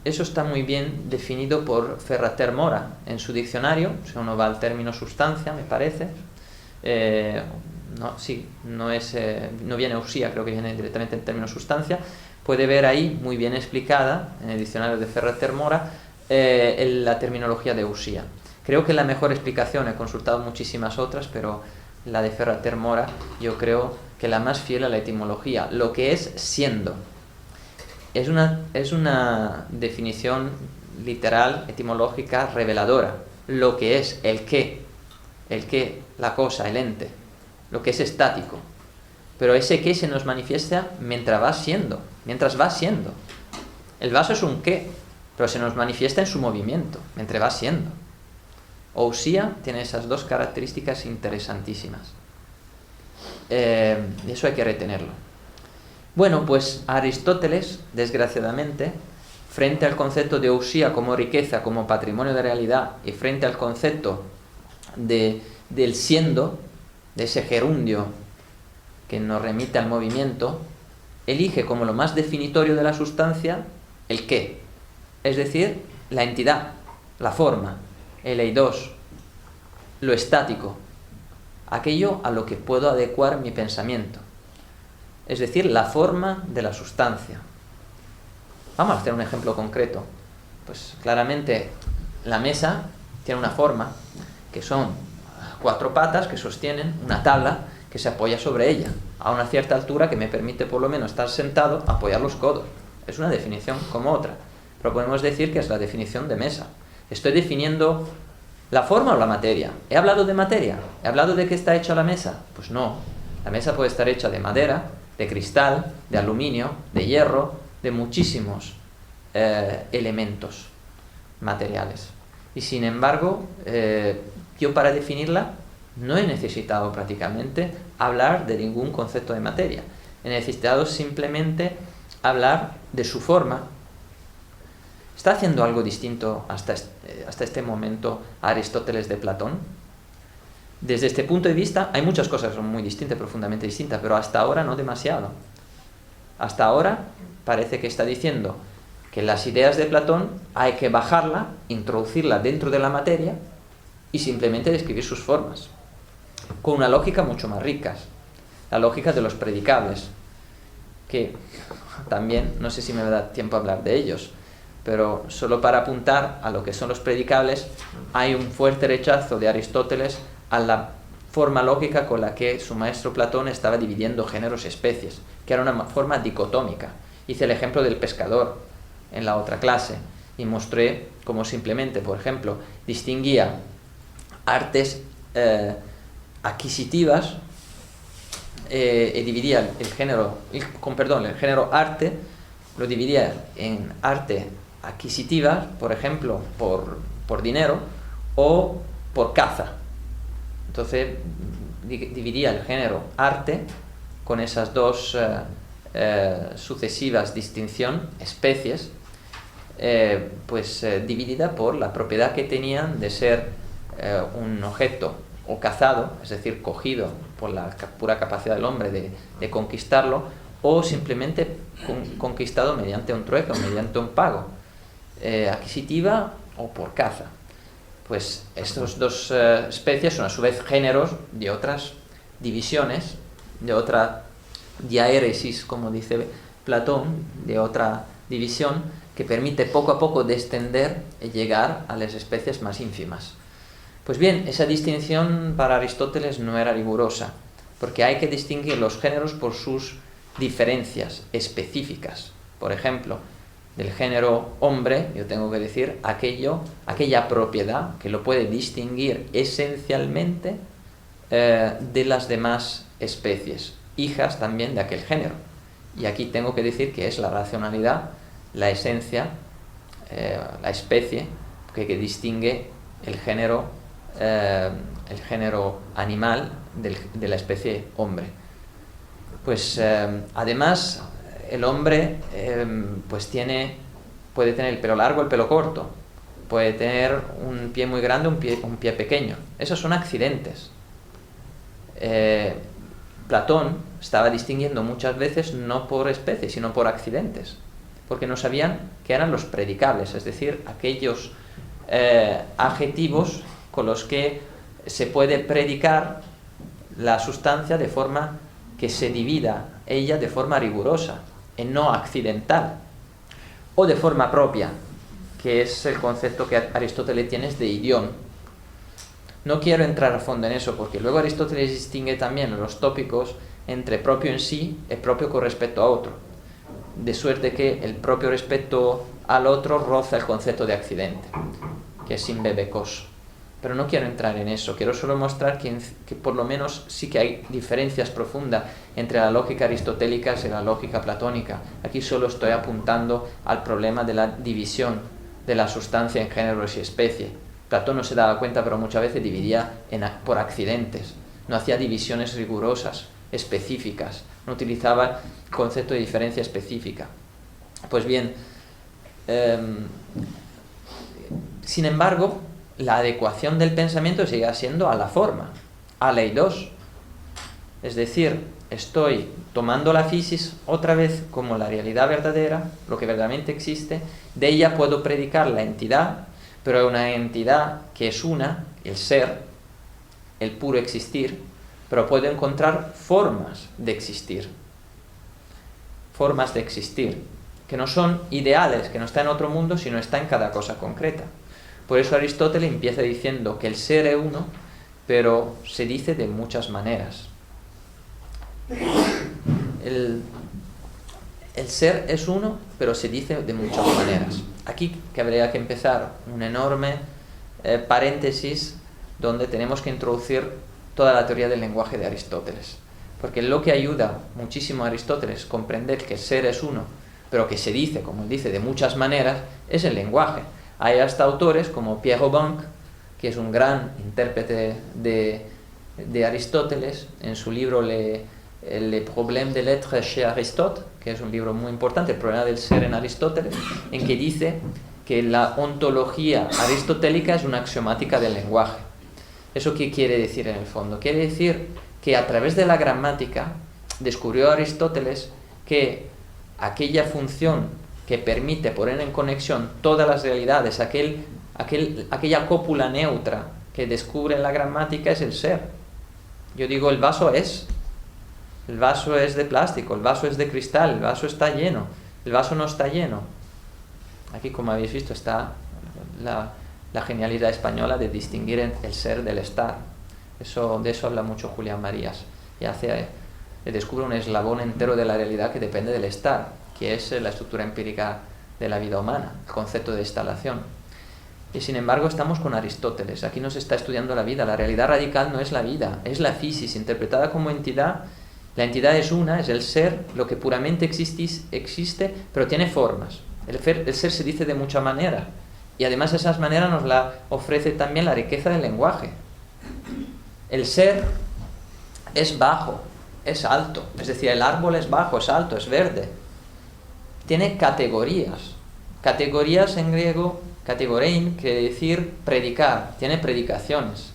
Eso está muy bien definido por Ferrater Mora en su diccionario. Si uno va al término sustancia, me parece, no viene Ousia, creo que viene directamente el término sustancia. Puede ver ahí muy bien explicada en el diccionario de Ferrater Mora la terminología de Ousia. Creo que la mejor explicación, he consultado muchísimas otras, pero la de Ferrater Mora yo creo que la más fiel a la etimología, lo que es siendo. Es una definición literal, etimológica, reveladora. Lo que es, el qué, la cosa, el ente, lo que es estático. Pero ese qué se nos manifiesta mientras va siendo. El vaso es un qué, pero se nos manifiesta en su movimiento, mientras va siendo. Ousia tiene esas dos características interesantísimas. Eso hay que retenerlo. Bueno, pues Aristóteles, desgraciadamente, frente al concepto de Ousia como riqueza, como patrimonio de realidad, y frente al concepto del siendo, de ese gerundio que nos remite al movimiento, elige como lo más definitorio de la sustancia el qué, es decir, la entidad, la forma, el eidos, lo estático, aquello a lo que puedo adecuar mi pensamiento. Es decir, la forma de la sustancia. Vamos a hacer un ejemplo concreto. Pues claramente la mesa tiene una forma, que son 4 patas que sostienen una tabla que se apoya sobre ella, a una cierta altura que me permite por lo menos estar sentado, apoyar los codos. Es una definición como otra, pero podemos decir que es la definición de mesa. ¿Estoy definiendo la forma o la materia? ¿He hablado de materia? ¿He hablado de qué está hecha la mesa? Pues no. La mesa puede estar hecha de madera, de cristal, de aluminio, de hierro, de muchísimos elementos materiales. Y sin embargo, yo para definirla no he necesitado prácticamente hablar de ningún concepto de materia. He necesitado simplemente hablar de su forma. ¿Está haciendo algo distinto hasta este momento Aristóteles de Platón? Desde este punto de vista, hay muchas cosas que son muy distintas, profundamente distintas, pero hasta ahora no demasiado. Hasta ahora parece que está diciendo que las ideas de Platón hay que bajarla, introducirla dentro de la materia y simplemente describir sus formas, con una lógica mucho más rica, la lógica de los predicables, que también, no sé si me da tiempo a hablar de ellos, pero solo para apuntar a lo que son los predicables, hay un fuerte rechazo de Aristóteles a la forma lógica con la que su maestro Platón estaba dividiendo géneros y especies, que era una forma dicotómica. Hice el ejemplo del pescador en la otra clase y mostré cómo simplemente, por ejemplo, distinguía artes adquisitivas y dividía el género arte, lo dividía en arte adquisitiva, por ejemplo, por dinero o por caza. Entonces dividía el género arte con esas dos sucesivas distinción, especies, dividida por la propiedad que tenían de ser un objeto o cazado, es decir, cogido por la pura capacidad del hombre de conquistarlo, o simplemente conquistado mediante un trueque o mediante un pago, adquisitiva o por caza. Pues estas dos especies son a su vez géneros de otras divisiones, de otra diaéresis, como dice Platón, de otra división que permite poco a poco descender y llegar a las especies más ínfimas. Pues bien, esa distinción para Aristóteles no era rigurosa, porque hay que distinguir los géneros por sus diferencias específicas. Por ejemplo, del género hombre, yo tengo que decir aquella propiedad que lo puede distinguir esencialmente de las demás especies, hijas también de aquel género. Y aquí tengo que decir que es la racionalidad, la esencia, la especie que distingue el género animal de la especie hombre. Pues además el hombre pues puede tener el pelo largo, el pelo corto, puede tener un pie muy grande, un pie pequeño. Esos son accidentes. Platón estaba distinguiendo muchas veces no por especies, sino por accidentes, porque no sabían qué eran los predicables, es decir, aquellos adjetivos con los que se puede predicar la sustancia de forma que se divida ella de forma rigurosa, en no accidental, o de forma propia, que es el concepto que Aristóteles tiene de idión. No quiero entrar a fondo en eso, porque luego Aristóteles distingue también los tópicos entre propio en sí y propio con respecto a otro, de suerte que el propio respecto al otro roza el concepto de accidente, que es imbebecoso. Pero no quiero entrar en eso, quiero solo mostrar que por lo menos sí que hay diferencias profundas entre la lógica aristotélica y la lógica platónica. Aquí solo estoy apuntando al problema de la división de la sustancia en géneros y especie. Platón no se daba cuenta, pero muchas veces dividía por accidentes, no hacía divisiones rigurosas, específicas, no utilizaba el concepto de diferencia específica. Pues bien, sin embargo, la adecuación del pensamiento sigue siendo a la forma, a ley 2. Es decir, estoy tomando la physis otra vez como la realidad verdadera, lo que verdaderamente existe, de ella puedo predicar la entidad, pero es una entidad que es una, el ser, el puro existir, pero puedo encontrar formas de existir, que no son ideales, que no está en otro mundo, sino está en cada cosa concreta. Por eso Aristóteles empieza diciendo que el ser es uno, pero se dice de muchas maneras. El ser es uno, pero se dice de muchas maneras. Aquí que habría que empezar un enorme paréntesis donde tenemos que introducir toda la teoría del lenguaje de Aristóteles. Porque lo que ayuda muchísimo a Aristóteles a comprender que el ser es uno, pero que se dice, como él dice, de muchas maneras, es el lenguaje. Hay hasta autores como Pierre Robin, que es un gran intérprete de Aristóteles, en su libro Le problème de l'être chez Aristote, que es un libro muy importante, el problema del ser en Aristóteles, en que dice que la ontología aristotélica es una axiomática del lenguaje. ¿Eso qué quiere decir en el fondo? Quiere decir que a través de la gramática descubrió Aristóteles que aquella función que permite poner en conexión todas las realidades, aquella cópula neutra que descubre la gramática es el ser. Yo digo, el vaso es de plástico, el vaso es de cristal, el vaso está lleno, el vaso no está lleno. Aquí, como habéis visto, está la genialidad española de distinguir el ser del estar. De eso habla mucho Julián Marías, y descubre un eslabón entero de la realidad que depende del estar, que es la estructura empírica de la vida humana, el concepto de instalación. Y sin embargo estamos con Aristóteles, aquí nos está estudiando la vida. La realidad radical no es la vida, es la physis, interpretada como entidad. La entidad es una, es el ser, lo que puramente existe, pero tiene formas. El ser se dice de muchas maneras, y además esas maneras nos la ofrece también la riqueza del lenguaje. El ser es bajo, es alto, es decir, el árbol es bajo, es alto, es verde. Tiene categorías. Categorías en griego, categorein, quiere decir predicar, tiene predicaciones.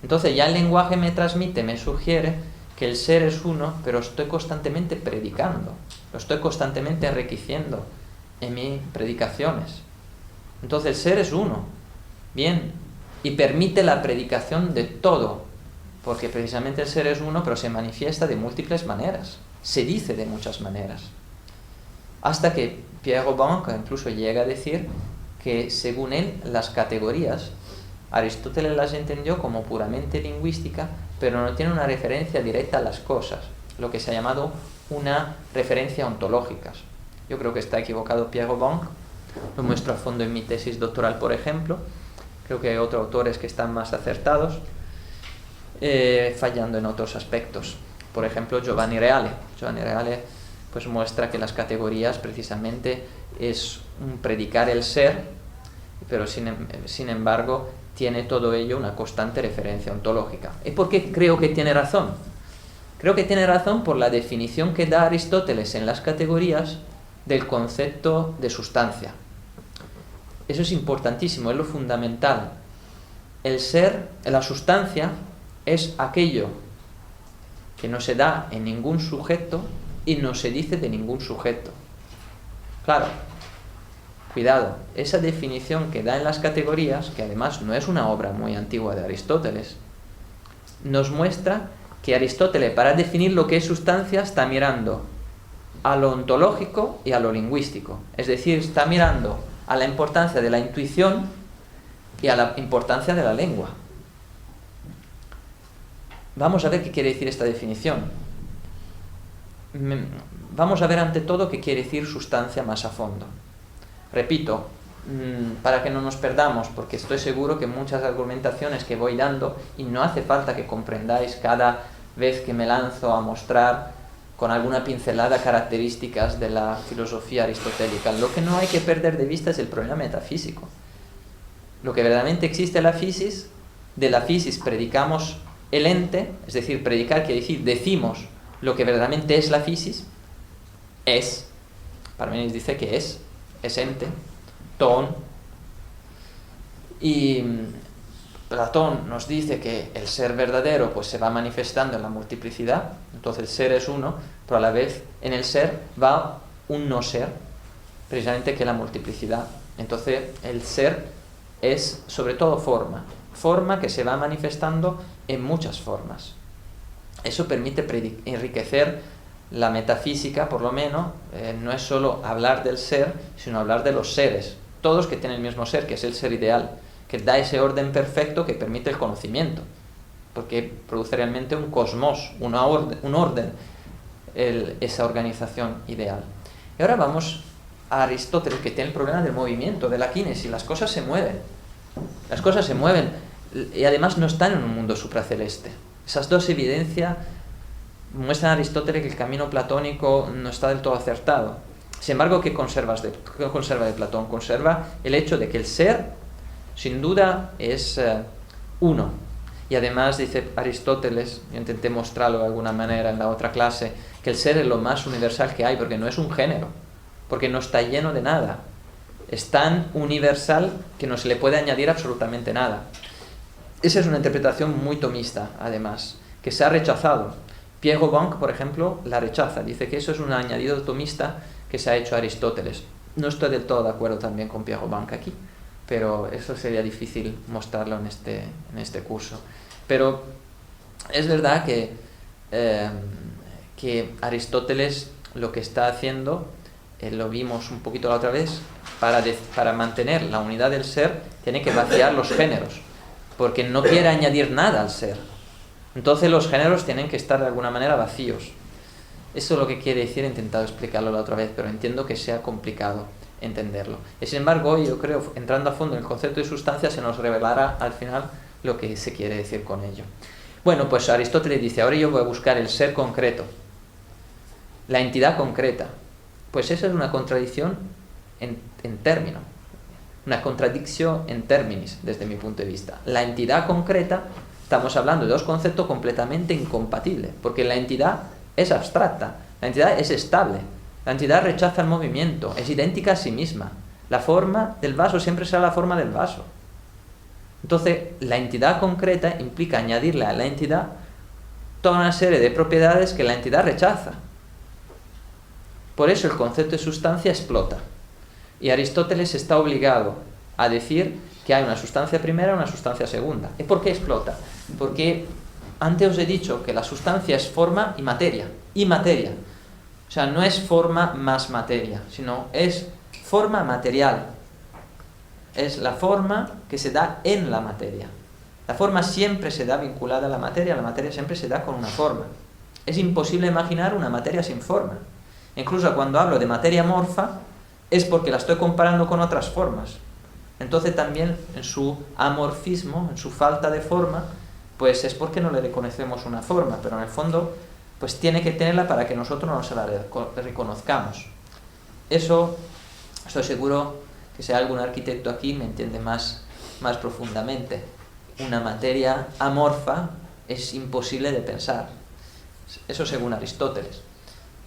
Entonces ya el lenguaje me transmite, me sugiere que el ser es uno, pero estoy constantemente predicando, lo estoy constantemente enriqueciendo en mis predicaciones. Entonces el ser es uno, bien, y permite la predicación de todo, porque precisamente el ser es uno, pero se manifiesta de múltiples maneras, se dice de muchas maneras. Hasta que Pierre Robin incluso llega a decir que, según él, las categorías, Aristóteles las entendió como puramente lingüística, pero no tiene una referencia directa a las cosas, lo que se ha llamado una referencia ontológica. Yo creo que está equivocado Pierre Bon, lo muestro a fondo en mi tesis doctoral, por ejemplo. Creo que hay otros autores que están más acertados, fallando en otros aspectos. Por ejemplo, Giovanni Reale. Giovanni Reale pues muestra que las categorías precisamente es un predicar el ser, pero sin embargo tiene todo ello una constante referencia ontológica. ¿Y por qué creo que tiene razón? Creo que tiene razón por la definición que da Aristóteles en las categorías del concepto de sustancia. Eso es importantísimo, es lo fundamental. El ser, la sustancia, es aquello que no se da en ningún sujeto y no se dice de ningún sujeto. Claro, cuidado, esa definición que da en las categorías, que además no es una obra muy antigua de Aristóteles, nos muestra que Aristóteles, para definir lo que es sustancia, está mirando a lo ontológico y a lo lingüístico. Es decir, está mirando a la importancia de la intuición y a la importancia de la lengua. Vamos a ver qué quiere decir esta definición. Vamos a ver ante todo qué quiere decir sustancia más a fondo. Repito, para que no nos perdamos, porque estoy seguro que muchas argumentaciones que voy dando, y no hace falta que comprendáis cada vez que me lanzo a mostrar con alguna pincelada características de la filosofía aristotélica. Lo que no hay que perder de vista es el problema metafísico. Lo que verdaderamente existe en la fisis, de la fisis predicamos el ente, es decir, predicar quiere decir, decimos lo que verdaderamente es la fisis, es, Parménides dice que es ente, ton, y Platón nos dice que el ser verdadero pues se va manifestando en la multiplicidad, entonces el ser es uno, pero a la vez en el ser va un no ser, precisamente que es la multiplicidad. Entonces el ser es sobre todo forma que se va manifestando en muchas formas. Eso permite enriquecer la metafísica, por lo menos, no es solo hablar del ser, sino hablar de los seres, todos que tienen el mismo ser, que es el ser ideal, que da ese orden perfecto que permite el conocimiento, porque produce realmente un cosmos, un orden, esa organización ideal. Y ahora vamos a Aristóteles, que tiene el problema del movimiento, de la kínesis. Las cosas se mueven, y además no están en un mundo supraceleste. Esas dos evidencias muestran a Aristóteles que el camino platónico no está del todo acertado. Sin embargo, ¿qué conserva de Platón? Conserva el hecho de que el ser, sin duda, es uno. Y además dice Aristóteles, yo intenté mostrarlo de alguna manera en la otra clase, que el ser es lo más universal que hay, porque no es un género, porque no está lleno de nada. Es tan universal que no se le puede añadir absolutamente nada. Esa es una interpretación muy tomista, además, que se ha rechazado. Pierre Bon, por ejemplo, la rechaza. Dice que eso es un añadido tomista que se ha hecho a Aristóteles. No estoy del todo de acuerdo también con Pierre Bon aquí, pero eso sería difícil mostrarlo en este curso. Pero es verdad que Aristóteles lo que está haciendo, lo vimos un poquito la otra vez, para mantener la unidad del ser, tiene que vaciar los géneros, porque no quiere añadir nada al ser. Entonces los géneros tienen que estar de alguna manera vacíos. Eso es lo que quiere decir, he intentado explicarlo la otra vez, pero entiendo que sea complicado entenderlo. Y sin embargo, hoy yo creo, entrando a fondo en el concepto de sustancia, se nos revelará al final lo que se quiere decir con ello. Bueno, pues Aristóteles dice, ahora yo voy a buscar el ser concreto, la entidad concreta. Pues esa es una contradicción en término, una contradicción en términis, desde mi punto de vista. La entidad concreta, estamos hablando de dos conceptos completamente incompatibles, porque la entidad es abstracta, la entidad es estable, la entidad rechaza el movimiento, es idéntica a sí misma. La forma del vaso siempre será la forma del vaso. Entonces, la entidad concreta implica añadirle a la entidad toda una serie de propiedades que la entidad rechaza. Por eso el concepto de sustancia explota. Y Aristóteles está obligado a decir que hay una sustancia primera y una sustancia segunda. ¿Y por qué explota? Porque antes os he dicho que la sustancia es forma y materia. O sea, no es forma más materia, sino es forma material. Es la forma que se da en la materia. La forma siempre se da vinculada a la materia siempre se da con una forma. Es imposible imaginar una materia sin forma. Incluso cuando hablo de materia amorfa, es porque la estoy comparando con otras formas. Entonces también en su amorfismo, en su falta de forma, pues es porque no le reconocemos una forma, pero en el fondo pues tiene que tenerla para que nosotros no se la reconozcamos. Eso estoy seguro que si hay algún arquitecto aquí me entiende más profundamente. Una materia amorfa es imposible de pensar. Eso según Aristóteles.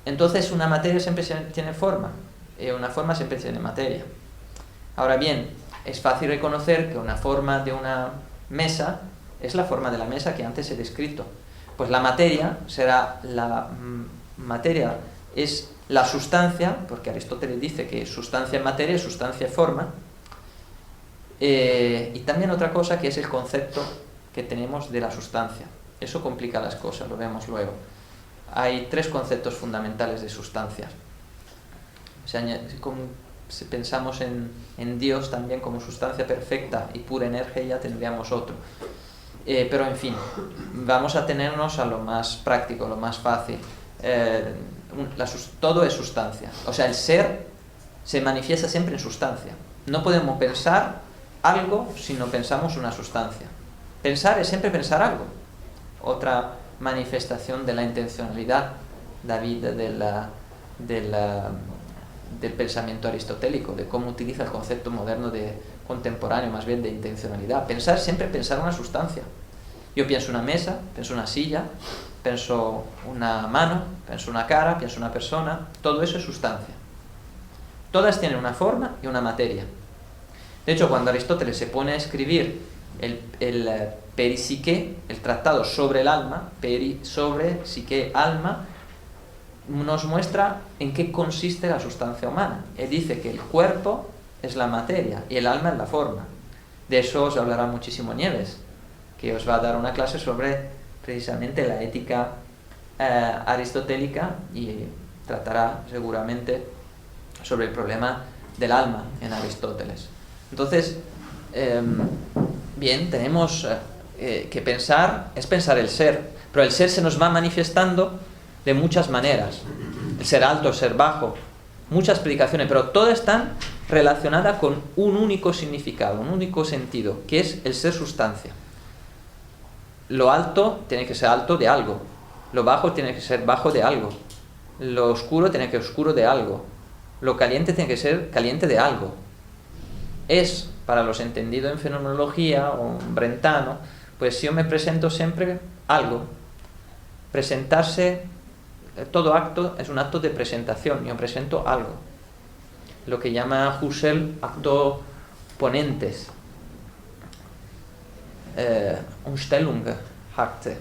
Entonces una materia siempre tiene forma, y una forma siempre tiene materia. Ahora bien, es fácil reconocer que una forma de una mesa es la forma de la mesa que antes he descrito. Pues la materia será materia es la sustancia, porque Aristóteles dice que sustancia es materia, sustancia es forma. Y también otra cosa que es el concepto que tenemos de la sustancia. Eso complica las cosas, lo vemos luego. Hay 3 conceptos fundamentales de sustancia. Si pensamos en Dios también como sustancia perfecta y pura energía, tendríamos otro. Pero en fin, vamos a tenernos a lo más práctico, lo más fácil. Todo es sustancia. O sea, el ser se manifiesta siempre en sustancia. No podemos pensar algo si no pensamos una sustancia. Pensar es siempre pensar algo. Otra manifestación de la intencionalidad, David, del pensamiento aristotélico, de cómo utiliza el concepto moderno contemporáneo, más bien de intencionalidad. Pensar, siempre pensar una sustancia. Yo pienso una mesa, pienso una silla, pienso una mano, pienso una cara, pienso una persona. Todo eso es sustancia. Todas tienen una forma y una materia. De hecho, cuando Aristóteles se pone a escribir el Peripsique, el tratado sobre el alma, sobre psique, alma, nos muestra en qué consiste la sustancia humana. Él dice que el cuerpo es la materia y el alma es la forma. De eso os hablará muchísimo Nieves, que os va a dar una clase sobre precisamente la ética aristotélica y tratará seguramente sobre el problema del alma en Aristóteles. Entonces, bien, tenemos que pensar, es pensar el ser, pero el ser se nos va manifestando de muchas maneras. El ser alto, el ser bajo, muchas explicaciones, pero todas están relacionadas con un único significado, un único sentido, que es el ser sustancia. Lo alto tiene que ser alto de algo, lo bajo tiene que ser bajo de algo, lo oscuro tiene que ser oscuro de algo, lo caliente tiene que ser caliente de algo. Es, para los entendidos en fenomenología o en brentano, pues yo me presento siempre algo. Presentarse, todo acto es un acto de presentación, yo presento algo. Lo que llama Husserl acto ponentes. Umstellungsakte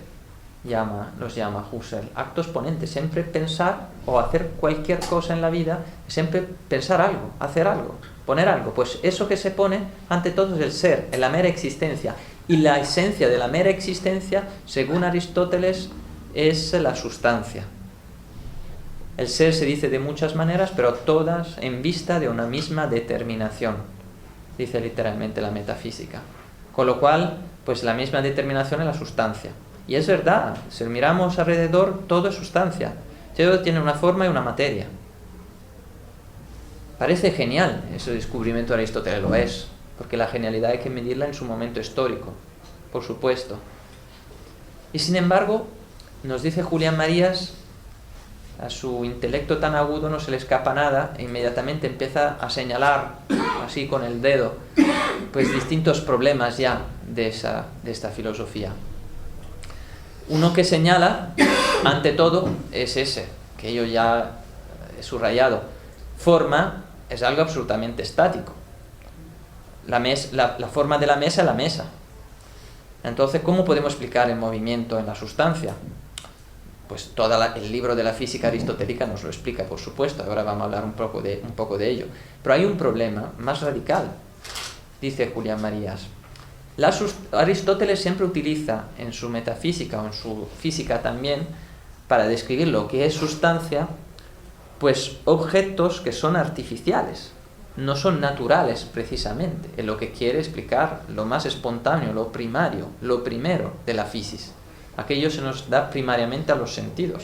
los llama Husserl. Actos ponentes, siempre pensar o hacer cualquier cosa en la vida, siempre pensar algo, hacer algo, poner algo. Pues eso que se pone ante todo es el ser, en la mera existencia. Y la esencia de la mera existencia, según Aristóteles, es la sustancia. El ser se dice de muchas maneras, pero todas en vista de una misma determinación, dice literalmente la metafísica. Con lo cual, pues la misma determinación es la sustancia. Y es verdad, si miramos alrededor, todo es sustancia. Todo tiene una forma y una materia. Parece genial ese descubrimiento de Aristóteles, lo es, porque la genialidad hay que medirla en su momento histórico, por supuesto. Y sin embargo, nos dice Julián Marías, a su intelecto tan agudo no se le escapa nada e inmediatamente empieza a señalar así con el dedo pues distintos problemas ya de esta filosofía. Uno que señala ante todo es ese, que yo ya he subrayado. Forma es algo absolutamente estático. La forma de la mesa es la mesa. Entonces, ¿cómo podemos explicar el movimiento en la sustancia? Pues el libro de la física aristotélica nos lo explica, por supuesto. Ahora vamos a hablar un poco de ello. Pero hay un problema más radical, dice Julián Marías. Aristóteles siempre utiliza en su metafísica o en su física también, para describir lo que es sustancia, pues objetos que son artificiales, no son naturales precisamente, es lo que quiere explicar lo más espontáneo, lo primario, lo primero de la física. Aquello se nos da primariamente a los sentidos,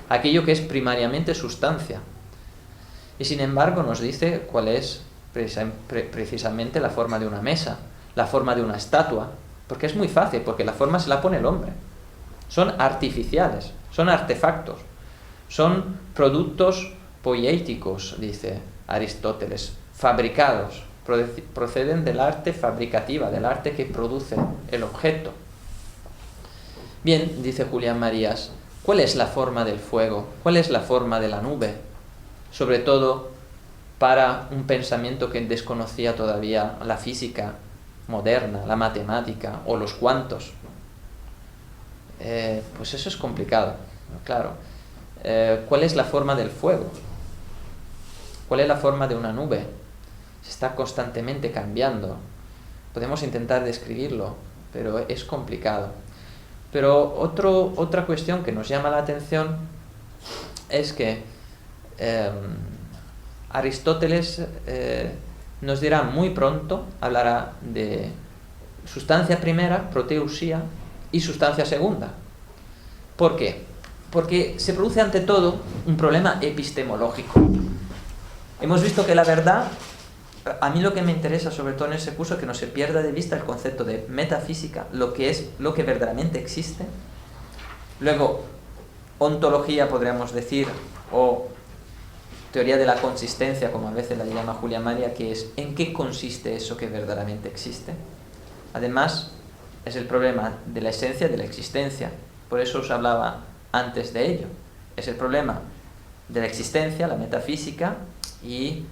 aquello que es primariamente sustancia. Y sin embargo nos dice cuál es precisamente la forma de una mesa, la forma de una estatua, porque es muy fácil, porque la forma se la pone el hombre. Son artificiales, son artefactos, son productos poieticos, dice Aristóteles, fabricados, proceden del arte fabricativa, del arte que produce el objeto. Bien, dice Julián Marías, ¿cuál es la forma del fuego? ¿Cuál es la forma de la nube? Sobre todo para un pensamiento que desconocía todavía la física moderna, la matemática o los cuantos. Pues eso es complicado, claro. ¿Cuál es la forma del fuego? ¿Cuál es la forma de una nube? Se está constantemente cambiando. Podemos intentar describirlo, pero es complicado. Pero otra cuestión que nos llama la atención es que Aristóteles nos dirá muy pronto, hablará de sustancia primera, proteusía, y sustancia segunda. ¿Por qué? Porque se produce ante todo un problema epistemológico. Hemos visto que la verdad, a mí lo que me interesa sobre todo en ese curso es que no se pierda de vista el concepto de metafísica, lo que es lo que verdaderamente existe. Luego, ontología podríamos decir, o teoría de la consistencia, como a veces la llama Julián María, que es en qué consiste eso que verdaderamente existe. Además, es el problema de la esencia de la existencia. Por eso os hablaba antes de ello. Es el problema de la existencia, la metafísica, y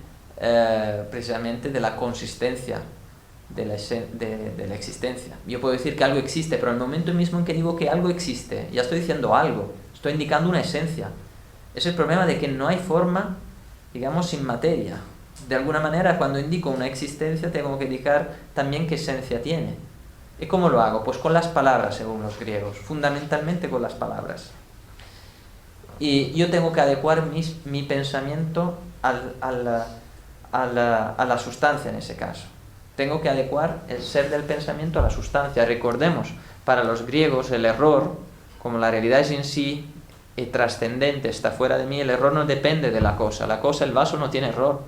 precisamente de la consistencia de la existencia. Yo puedo decir que algo existe, pero en el momento mismo en que digo que algo existe, ya estoy diciendo algo, estoy indicando una esencia. Es el problema de que no hay forma, digamos, sin materia. De alguna manera, cuando indico una existencia, tengo que indicar también qué esencia tiene. ¿Y cómo lo hago? Pues con las palabras, según los griegos, fundamentalmente con las palabras. Y yo tengo que adecuar mi pensamiento a la sustancia en ese caso. Tengo que adecuar el ser del pensamiento a la sustancia. Recordemos, para los griegos el error, como la realidad es en sí trascendente, está fuera de mí, el error no depende de la cosa. La cosa, el vaso, no tiene error.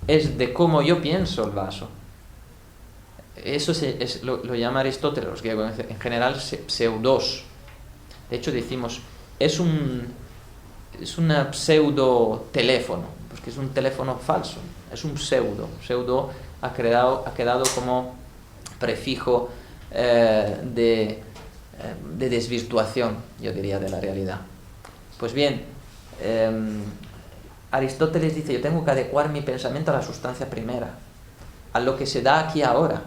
Es de cómo yo pienso el vaso. Eso lo llama Aristóteles, los griegos en general, pseudos. De hecho decimos, es un pseudo teléfono, porque es un teléfono falso, es un pseudo. Pseudo ha quedado como prefijo de desvirtuación, yo diría, de la realidad. Pues bien, Aristóteles dice, yo tengo que adecuar mi pensamiento a la sustancia primera, a lo que se da aquí ahora,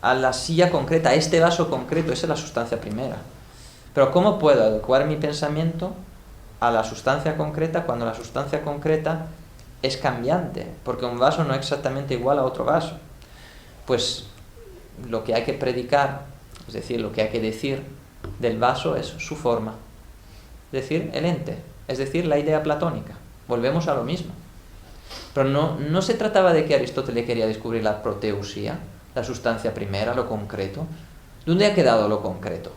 a la silla concreta, a este vaso concreto, esa es la sustancia primera. Pero ¿cómo puedo adecuar mi pensamiento a la sustancia concreta cuando la sustancia concreta es cambiante? Porque un vaso no es exactamente igual a otro vaso. Pues lo que hay que predicar, es decir, lo que hay que decir del vaso es su forma. Es decir, el ente, es decir, la idea platónica. Volvemos a lo mismo. Pero no se trataba de que Aristóteles quería descubrir la proteusía, la sustancia primera, lo concreto. ¿Dónde ha quedado lo concreto?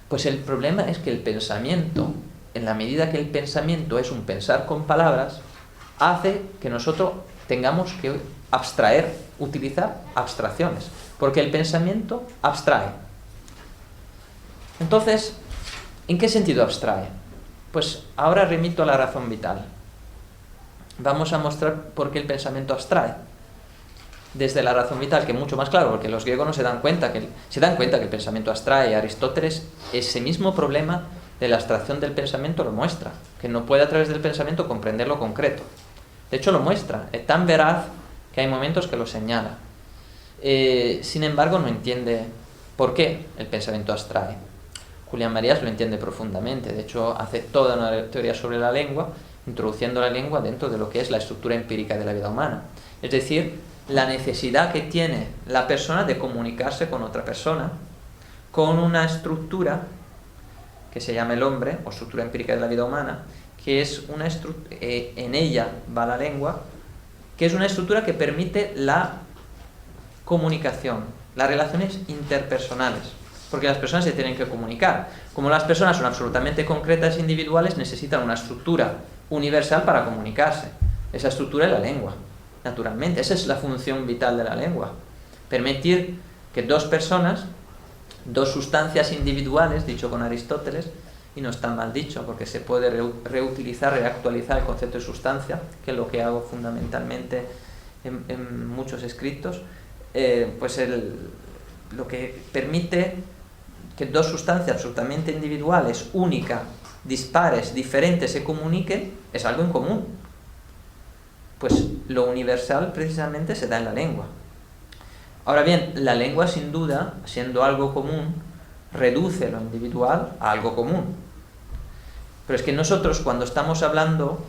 Pues el problema es que el pensamiento, en la medida que el pensamiento es un pensar con palabras, hace que nosotros tengamos que abstraer, utilizar abstracciones, porque el pensamiento abstrae. Entonces, ¿en qué sentido abstrae? Pues ahora remito a la razón vital. Vamos a mostrar por qué el pensamiento abstrae. Desde la razón vital, que es mucho más claro, porque los griegos no se dan cuenta que el pensamiento abstrae. Aristóteles, ese mismo problema de la abstracción del pensamiento lo muestra, que no puede a través del pensamiento comprender lo concreto. De hecho lo muestra, es tan veraz que hay momentos que lo señala. Sin embargo no entiende por qué el pensamiento abstrae. Julián Marías lo entiende profundamente, de hecho hace toda una teoría sobre la lengua, introduciendo la lengua dentro de lo que es la estructura empírica de la vida humana. Es decir, la necesidad que tiene la persona de comunicarse con otra persona, con una estructura que se llama el hombre, o estructura empírica de la vida humana, que es una en ella va la lengua, que es una estructura que permite la comunicación, las relaciones interpersonales, porque las personas se tienen que comunicar. Como las personas son absolutamente concretas e individuales, necesitan una estructura universal para comunicarse. Esa estructura es la lengua, naturalmente. Esa es la función vital de la lengua. Permitir que dos personas, dos sustancias individuales, dicho con Aristóteles, y no está mal dicho porque se puede reutilizar, reactualizar el concepto de sustancia, que es lo que hago fundamentalmente en muchos escritos, lo que permite que dos sustancias absolutamente individuales, únicas, dispares, diferentes, se comuniquen, es algo en común. Pues lo universal precisamente se da en la lengua. Ahora bien, la lengua sin duda, siendo algo común, reduce lo individual a algo común. Pero es que nosotros cuando estamos hablando,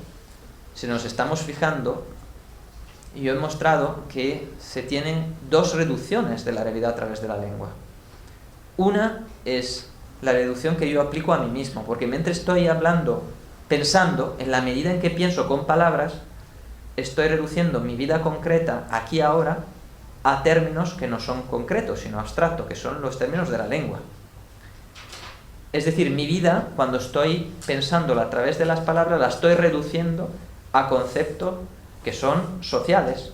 si nos estamos fijando, yo he mostrado que se tienen dos reducciones de la realidad a través de la lengua. Una es la reducción que yo aplico a mí mismo, porque mientras estoy hablando, pensando, en la medida en que pienso con palabras, estoy reduciendo mi vida concreta, aquí ahora, a términos que no son concretos, sino abstractos, que son los términos de la lengua. Es decir, mi vida, cuando estoy pensándola a través de las palabras, la estoy reduciendo a conceptos que son sociales.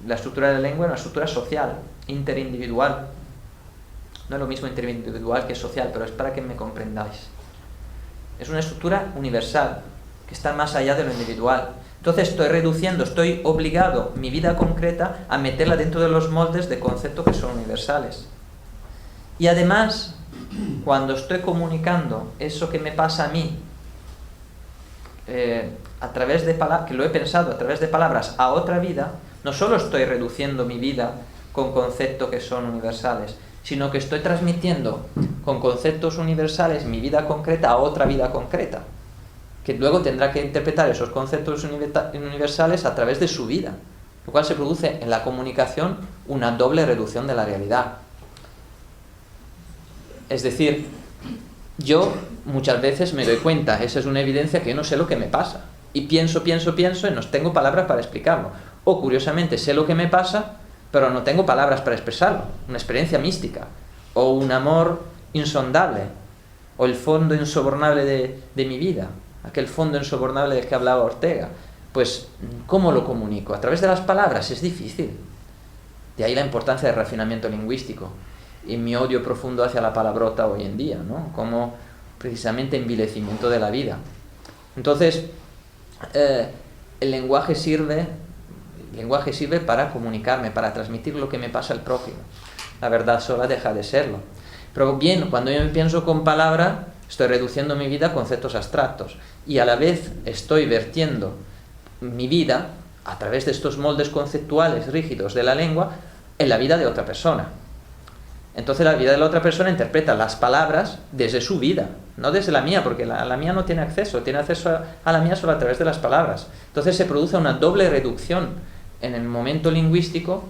La estructura de la lengua es una estructura social, interindividual. No es lo mismo interindividual que social, pero es para que me comprendáis. Es una estructura universal, que está más allá de lo individual. Entonces estoy reduciendo, estoy obligado mi vida concreta a meterla dentro de los moldes de conceptos que son universales. Y además, cuando estoy comunicando eso que me pasa a mí, a través de que lo he pensado a través de palabras a otra vida, no solo estoy reduciendo mi vida con conceptos que son universales, sino que estoy transmitiendo con conceptos universales mi vida concreta a otra vida concreta, que luego tendrá que interpretar esos conceptos universales a través de su vida, lo cual se produce en la comunicación una doble reducción de la realidad. Es decir, yo muchas veces me doy cuenta, esa es una evidencia, que yo no sé lo que me pasa, y pienso y no tengo palabras para explicarlo, o curiosamente sé lo que me pasa, pero no tengo palabras para expresarlo, una experiencia mística, o un amor insondable, o el fondo insobornable de mi vida, aquel fondo insobornable del que hablaba Ortega. Pues, ¿cómo lo comunico? A través de las palabras es difícil. De ahí la importancia del refinamiento lingüístico y mi odio profundo hacia la palabrota hoy en día, ¿no? Como precisamente envilecimiento de la vida. Entonces, el lenguaje sirve para comunicarme, para transmitir lo que me pasa al prójimo. La verdad sola deja de serlo. Pero bien, cuando yo me pienso con palabra, estoy reduciendo mi vida a conceptos abstractos y a la vez estoy vertiendo mi vida a través de estos moldes conceptuales rígidos de la lengua en la vida de otra persona. Entonces la vida de la otra persona interpreta las palabras desde su vida, no desde la mía, porque la mía no tiene acceso a la mía solo a través de las palabras. Entonces se produce una doble reducción en el momento lingüístico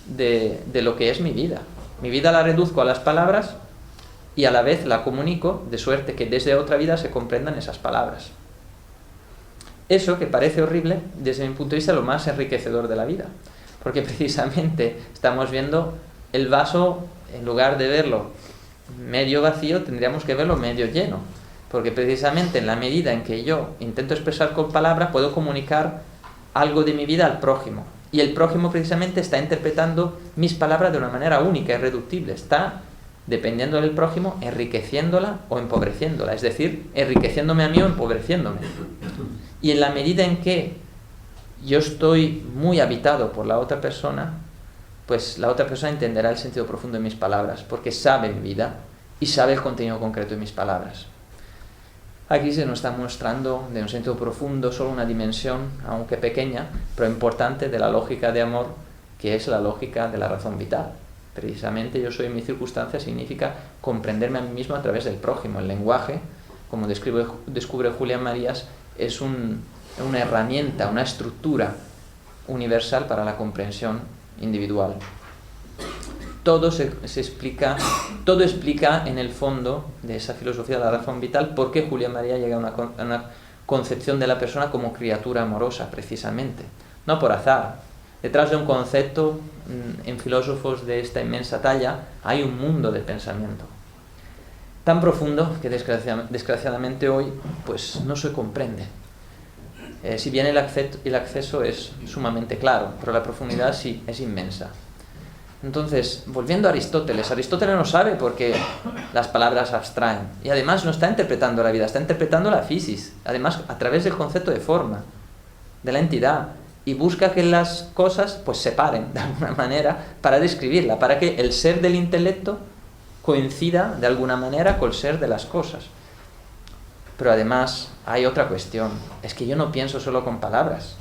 de lo que es mi vida. Mi vida la reduzco a las palabras y a la vez la comunico, de suerte que desde otra vida se comprendan esas palabras. Eso, que parece horrible, desde mi punto de vista es lo más enriquecedor de la vida, porque precisamente estamos viendo el vaso, en lugar de verlo medio vacío, tendríamos que verlo medio lleno, porque precisamente en la medida en que yo intento expresar con palabras, puedo comunicar algo de mi vida al prójimo, y el prójimo precisamente está interpretando mis palabras de una manera única, irreductible, está, dependiendo del prójimo, enriqueciéndola o empobreciéndola, es decir, enriqueciéndome a mí o empobreciéndome. Y en la medida en que yo estoy muy habitado por la otra persona, pues la otra persona entenderá el sentido profundo de mis palabras, porque sabe mi vida y sabe el contenido concreto de mis palabras. Aquí se nos está mostrando de un sentido profundo solo una dimensión, aunque pequeña, pero importante, de la lógica de amor, que es la lógica de la razón vital. Precisamente yo soy en mi circunstancia significa comprenderme a mí mismo a través del prójimo. El lenguaje, como descubre Julián Marías, es una herramienta, una estructura universal para la comprensión individual. Todo explica en el fondo de esa filosofía de la razón vital por qué Julián Marías llega a una concepción de la persona como criatura amorosa, precisamente. No por azar. Detrás de un concepto, en filósofos de esta inmensa talla, hay un mundo de pensamiento. tan profundo que desgraciadamente hoy pues no se comprende. Si bien el acceso es sumamente claro, pero la profundidad sí es inmensa. Entonces, volviendo a Aristóteles no sabe por qué las palabras abstraen. Y además no está interpretando la vida, está interpretando la physis. Además, a través del concepto de forma, de la entidad. Y busca que las cosas pues se paren de alguna manera para describirla, para que el ser del intelecto coincida de alguna manera con el ser de las cosas. Pero además hay otra cuestión, es que yo no pienso solo con palabras.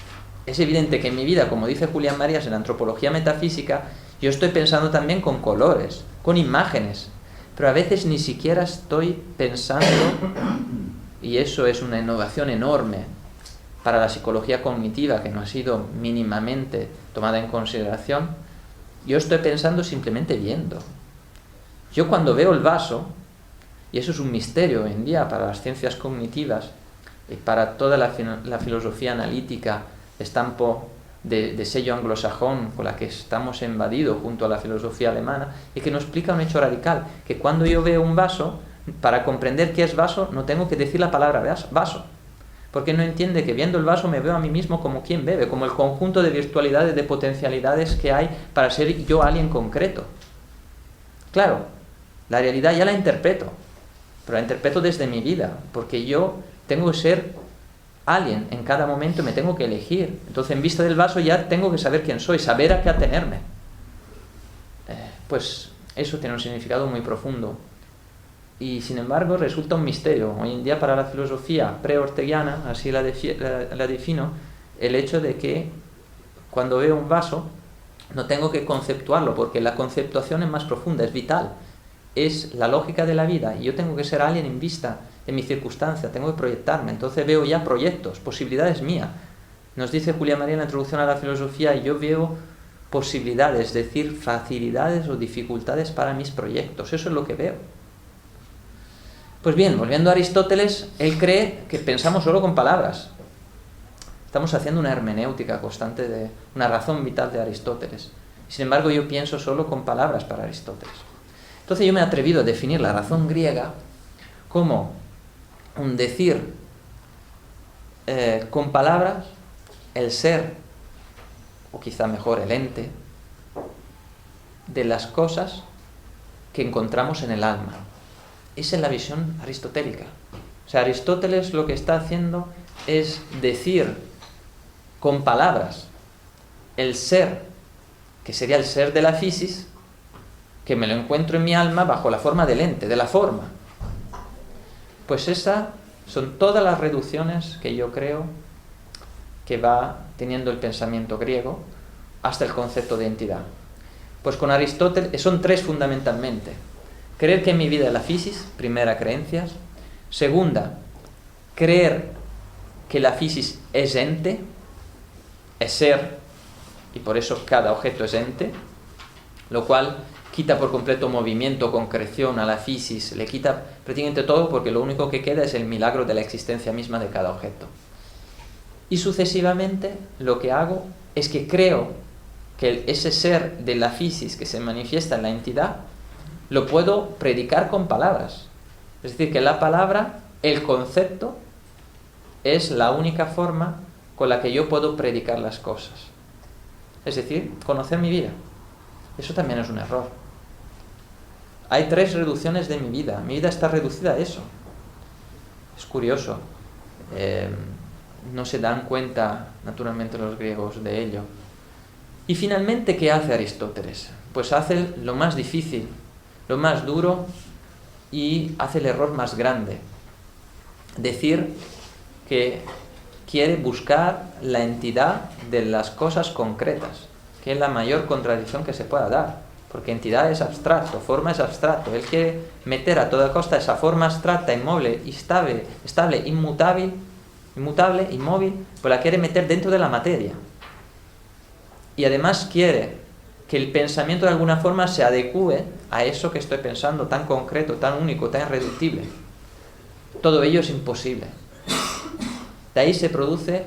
Es evidente que en mi vida, como dice Julián Marías en Antropología Metafísica, yo estoy pensando también con colores, con imágenes, pero a veces ni siquiera estoy pensando, y eso es una innovación enorme para la psicología cognitiva que no ha sido mínimamente tomada en consideración, yo estoy pensando simplemente viendo. Yo cuando veo el vaso, y eso es un misterio hoy en día para las ciencias cognitivas y para toda la filosofía analítica, estampo de sello anglosajón con la que estamos invadidos junto a la filosofía alemana, y que nos explica un hecho radical, que cuando yo veo un vaso, para comprender qué es vaso, no tengo que decir la palabra vaso, porque no entiende que viendo el vaso me veo a mí mismo como quien bebe, como el conjunto de virtualidades, de potencialidades que hay para ser yo alguien concreto. Claro, la realidad ya la interpreto, pero la interpreto desde mi vida, porque yo tengo que ser alguien en cada momento, me tengo que elegir. Entonces, en vista del vaso ya tengo que saber quién soy, saber a qué atenerme. Pues eso tiene un significado muy profundo. Y sin embargo resulta un misterio hoy en día para la filosofía pre-orteguiana, así la defino, el hecho de que cuando veo un vaso no tengo que conceptuarlo, porque la conceptuación es más profunda, es vital, es la lógica de la vida, y yo tengo que ser alguien en vista de mi circunstancia, tengo que proyectarme, entonces veo ya proyectos, posibilidades mías. Nos dice Julián María en la introducción a la filosofía, y yo veo posibilidades, es decir, facilidades o dificultades para mis proyectos, eso es lo que veo. Pues bien, volviendo a Aristóteles, él cree que pensamos solo con palabras. Estamos haciendo una hermenéutica constante de una razón vital de Aristóteles. Sin embargo, yo pienso solo con palabras para Aristóteles. Entonces yo me he atrevido a definir la razón griega como un decir con palabras el ser, o quizá mejor el ente, de las cosas que encontramos en el alma. Esa es la visión aristotélica. O sea, Aristóteles lo que está haciendo es decir con palabras el ser, que sería el ser de la physis, que me lo encuentro en mi alma bajo la forma del ente, de la forma. Pues esas son todas las reducciones que yo creo que va teniendo el pensamiento griego hasta el concepto de entidad. Pues con Aristóteles son tres fundamentalmente. Creer que en mi vida es la physis, primera creencia. Segunda, creer que la physis es ente, es ser, y por eso cada objeto es ente, lo cual quita por completo movimiento, concreción a la physis, le quita prácticamente todo, porque lo único que queda es el milagro de la existencia misma de cada objeto. Y sucesivamente lo que hago es que creo que ese ser de la physis que se manifiesta en la entidad lo puedo predicar con palabras. Es decir, que la palabra, el concepto, es la única forma con la que yo puedo predicar las cosas. Es decir, conocer mi vida. Eso también es un error. Hay tres reducciones de mi vida. Mi vida está reducida a eso. Es curioso. No se dan cuenta, naturalmente, los griegos de ello. Y finalmente, ¿qué hace Aristóteles? Pues hace lo más difícil, lo más duro, y hace el error más grande. Decir que quiere buscar la entidad de las cosas concretas, que es la mayor contradicción que se pueda dar, porque entidad es abstracto, forma es abstracto. Él quiere meter a toda costa esa forma abstracta, inmóvil, estable, inmutable, inmóvil, pues la quiere meter dentro de la materia. Y además quiere que el pensamiento de alguna forma se adecue a eso que estoy pensando, tan concreto, tan único, tan irreductible. Todo ello es imposible. De ahí se produce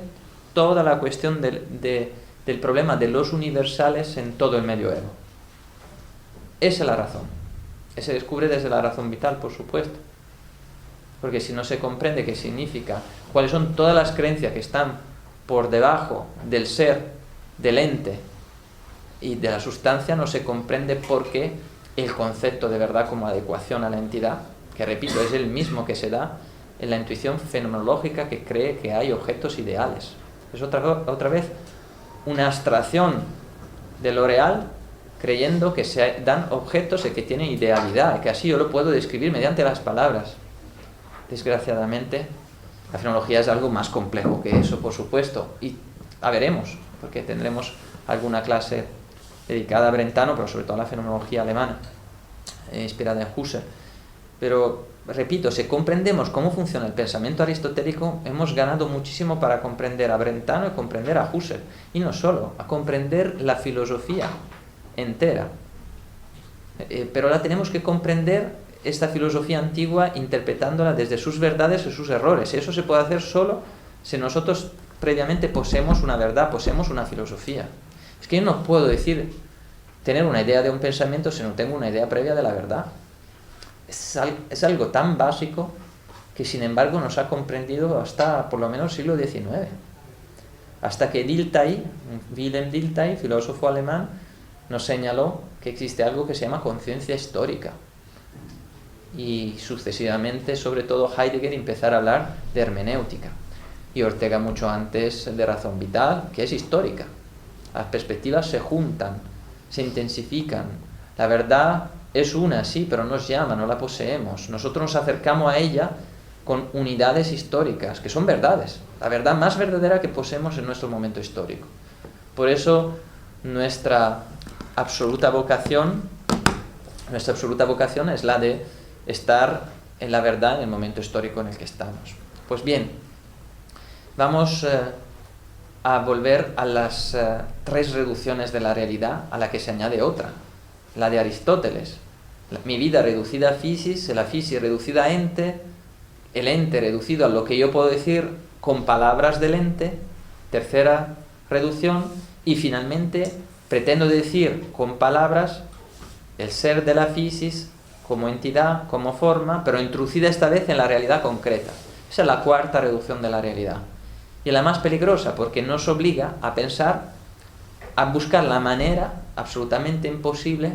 toda la cuestión del problema de los universales en todo el medioevo. Esa es la razón. Se descubre desde la razón vital, por supuesto. porque si no se comprende qué significa, cuáles son todas las creencias que están por debajo del ser, del ente y de la sustancia, no se comprende por qué el concepto de verdad como adecuación a la entidad, que repito, es el mismo que se da en la intuición fenomenológica que cree que hay objetos ideales. Es otra vez una abstracción de lo real, creyendo que se dan objetos y que tienen idealidad, y que así yo lo puedo describir mediante las palabras. Desgraciadamente, la fenomenología es algo más complejo que eso, por supuesto, y la veremos, porque tendremos alguna clase dedicada a Brentano, pero sobre todo a la fenomenología alemana, inspirada en Husserl. Pero, repito, si comprendemos cómo funciona el pensamiento aristotélico, hemos ganado muchísimo para comprender a Brentano y comprender a Husserl. Y no solo, a comprender la filosofía entera. Pero la tenemos que comprender, esta filosofía antigua, interpretándola desde sus verdades y sus errores. Eso se puede hacer solo si nosotros previamente poseemos una verdad, poseemos una filosofía. Es que yo no puedo tener una idea de un pensamiento si no tengo una idea previa de la verdad. Es algo tan básico que sin embargo nos ha comprendido hasta por lo menos el siglo XIX. Hasta que Wilhelm Dilthey, filósofo alemán, nos señaló que existe algo que se llama conciencia histórica. Y sucesivamente, sobre todo Heidegger, empezar a hablar de hermenéutica. Y Ortega mucho antes de razón vital, que es histórica. Las perspectivas se juntan, se intensifican. La verdad es una, sí, pero nos llama, no la poseemos. Nosotros nos acercamos a ella con unidades históricas, que son verdades. La verdad más verdadera que poseemos en nuestro momento histórico. Por eso nuestra absoluta vocación es la de estar en la verdad en el momento histórico en el que estamos. Pues bien, vamos a volver a las tres reducciones de la realidad, a la que se añade otra, la de Aristóteles. Mi vida reducida a physis, la physis reducida a ente, el ente reducido a lo que yo puedo decir con palabras del ente, tercera reducción, y finalmente pretendo decir con palabras el ser de la physis como entidad, como forma, pero introducida esta vez en la realidad concreta. Esa es la cuarta reducción de la realidad. Y la más peligrosa, porque nos obliga a pensar, a buscar la manera absolutamente imposible.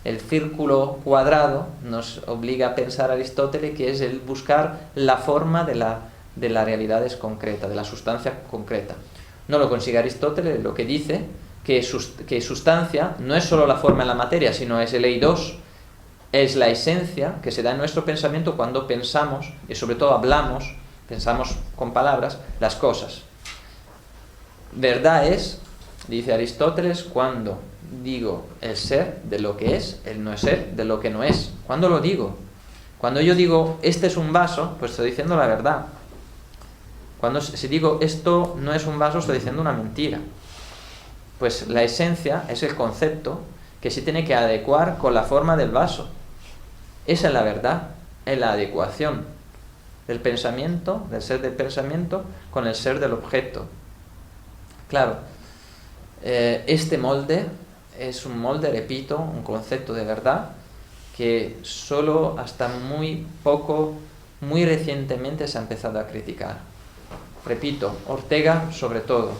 El círculo cuadrado nos obliga a pensar Aristóteles, que es el buscar la forma de la realidad es concreta, de la sustancia concreta. No lo consigue Aristóteles, lo que dice que sustancia no es solo la forma en la materia, sino es el eidos, es la esencia que se da en nuestro pensamiento cuando pensamos, y sobre todo hablamos, pensamos con palabras, las cosas. Verdad es, dice Aristóteles, cuando digo el ser de lo que es, el no ser de lo que no es. ¿Cuándo lo digo? Cuando yo digo, este es un vaso, pues estoy diciendo la verdad. Si digo, esto no es un vaso, estoy diciendo una mentira. Pues la esencia es el concepto que se tiene que adecuar con la forma del vaso. Esa es la verdad, es la adecuación del pensamiento, del ser del pensamiento, con el ser del objeto. Claro, este molde es un molde, repito, un concepto de verdad que solo hasta muy recientemente se ha empezado a criticar. Repito, Ortega sobre todo,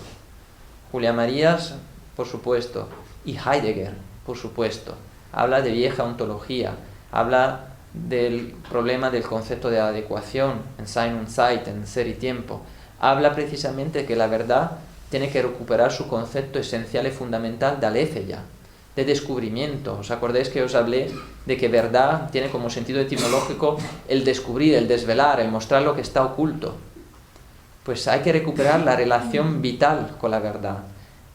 Julián Marías, por supuesto, y Heidegger, por supuesto. Habla de vieja ontología, habla del problema del concepto de adecuación en Sein und Zeit, en ser y tiempo. Habla precisamente que la verdad tiene que recuperar su concepto esencial y fundamental de aletheia, de descubrimiento. ¿Os acordáis que os hablé de que verdad tiene como sentido etimológico el descubrir, el desvelar, el mostrar lo que está oculto? Pues hay que recuperar la relación vital con la verdad.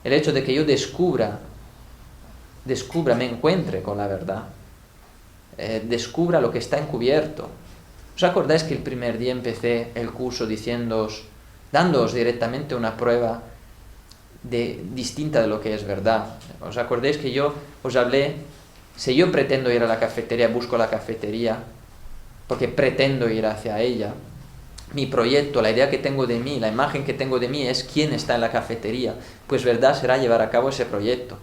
El hecho de que yo descubra, me encuentre con la verdad, descubra lo que está encubierto. ¿Os acordáis que el primer día empecé el curso dándoos directamente una prueba distinta de lo que es verdad? ¿Os acordáis que yo os hablé, si yo pretendo ir a la cafetería, busco la cafetería porque pretendo ir hacia ella? Mi proyecto, la idea que tengo de mí, la imagen que tengo de mí es quién está en la cafetería. Pues verdad será llevar a cabo ese proyecto.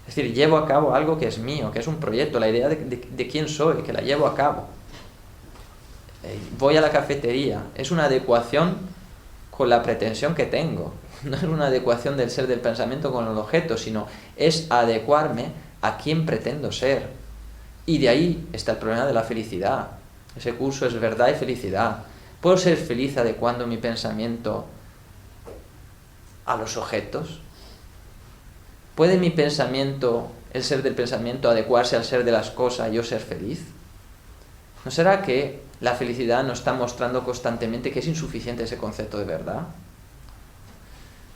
Es decir, llevo a cabo algo que es mío, que es un proyecto, la idea de quién soy, que la llevo a cabo. voy a la cafetería, es una adecuación con la pretensión que tengo. No es una adecuación del ser del pensamiento con el objeto, sino es adecuarme a quien pretendo ser. Y de ahí está el problema de la felicidad. Ese curso es verdad y felicidad. ¿Puedo ser feliz adecuando mi pensamiento a los objetos? ¿Puede mi pensamiento, el ser del pensamiento, adecuarse al ser de las cosas y yo ser feliz? ¿No será que la felicidad nos está mostrando constantemente que es insuficiente ese concepto de verdad?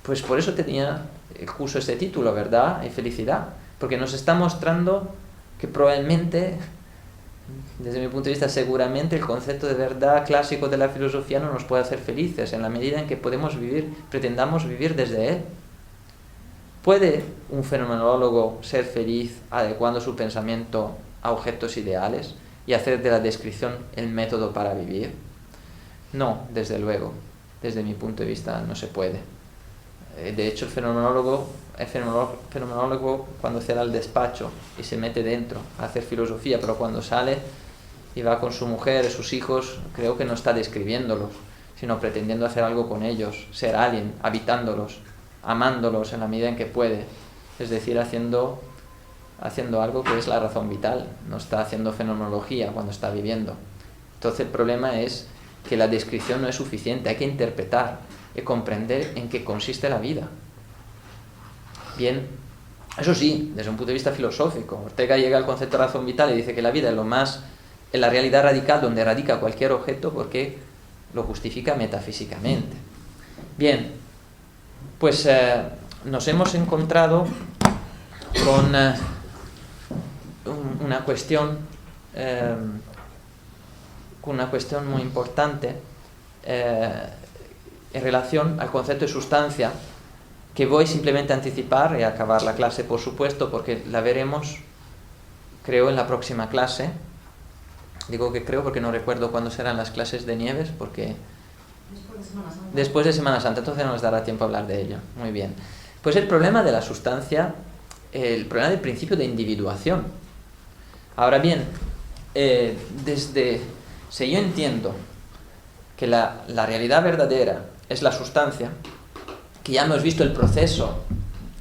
Pues por eso tenía el curso este título, verdad y felicidad, porque nos está mostrando que probablemente, desde mi punto de vista seguramente, el concepto de verdad clásico de la filosofía no nos puede hacer felices en la medida en que pretendamos vivir desde él. ¿Puede un fenomenólogo ser feliz adecuando su pensamiento a objetos ideales y hacer de la descripción el método para vivir? No, desde luego, desde mi punto de vista no se puede. De hecho, el fenomenólogo cuando cierra el despacho y se mete dentro a hacer filosofía, pero cuando sale y va con su mujer, sus hijos, creo que no está describiéndolos, sino pretendiendo hacer algo con ellos, ser alguien, habitándolos, amándolos en la medida en que puede, es decir, haciendo algo que es la razón vital, no está haciendo fenomenología cuando está viviendo. Entonces el problema es que la descripción no es suficiente, hay que interpretar y comprender en qué consiste la vida. Bien, eso sí, desde un punto de vista filosófico, Ortega llega al concepto de razón vital y dice que la vida es la realidad radical donde radica cualquier objeto porque lo justifica metafísicamente. Bien, pues nos hemos encontrado con una cuestión muy importante en relación al concepto de sustancia, que voy simplemente a anticipar y a acabar la clase, por supuesto, porque la veremos, creo, en la próxima clase. Digo que creo porque no recuerdo cuándo serán las clases de Nieves, porque después de Semana Santa, entonces no nos dará tiempo a hablar de ello. Muy bien. Pues el problema de la sustancia, el problema del principio de individuación. Ahora bien, si yo entiendo que la realidad verdadera es la sustancia, que ya hemos visto el proceso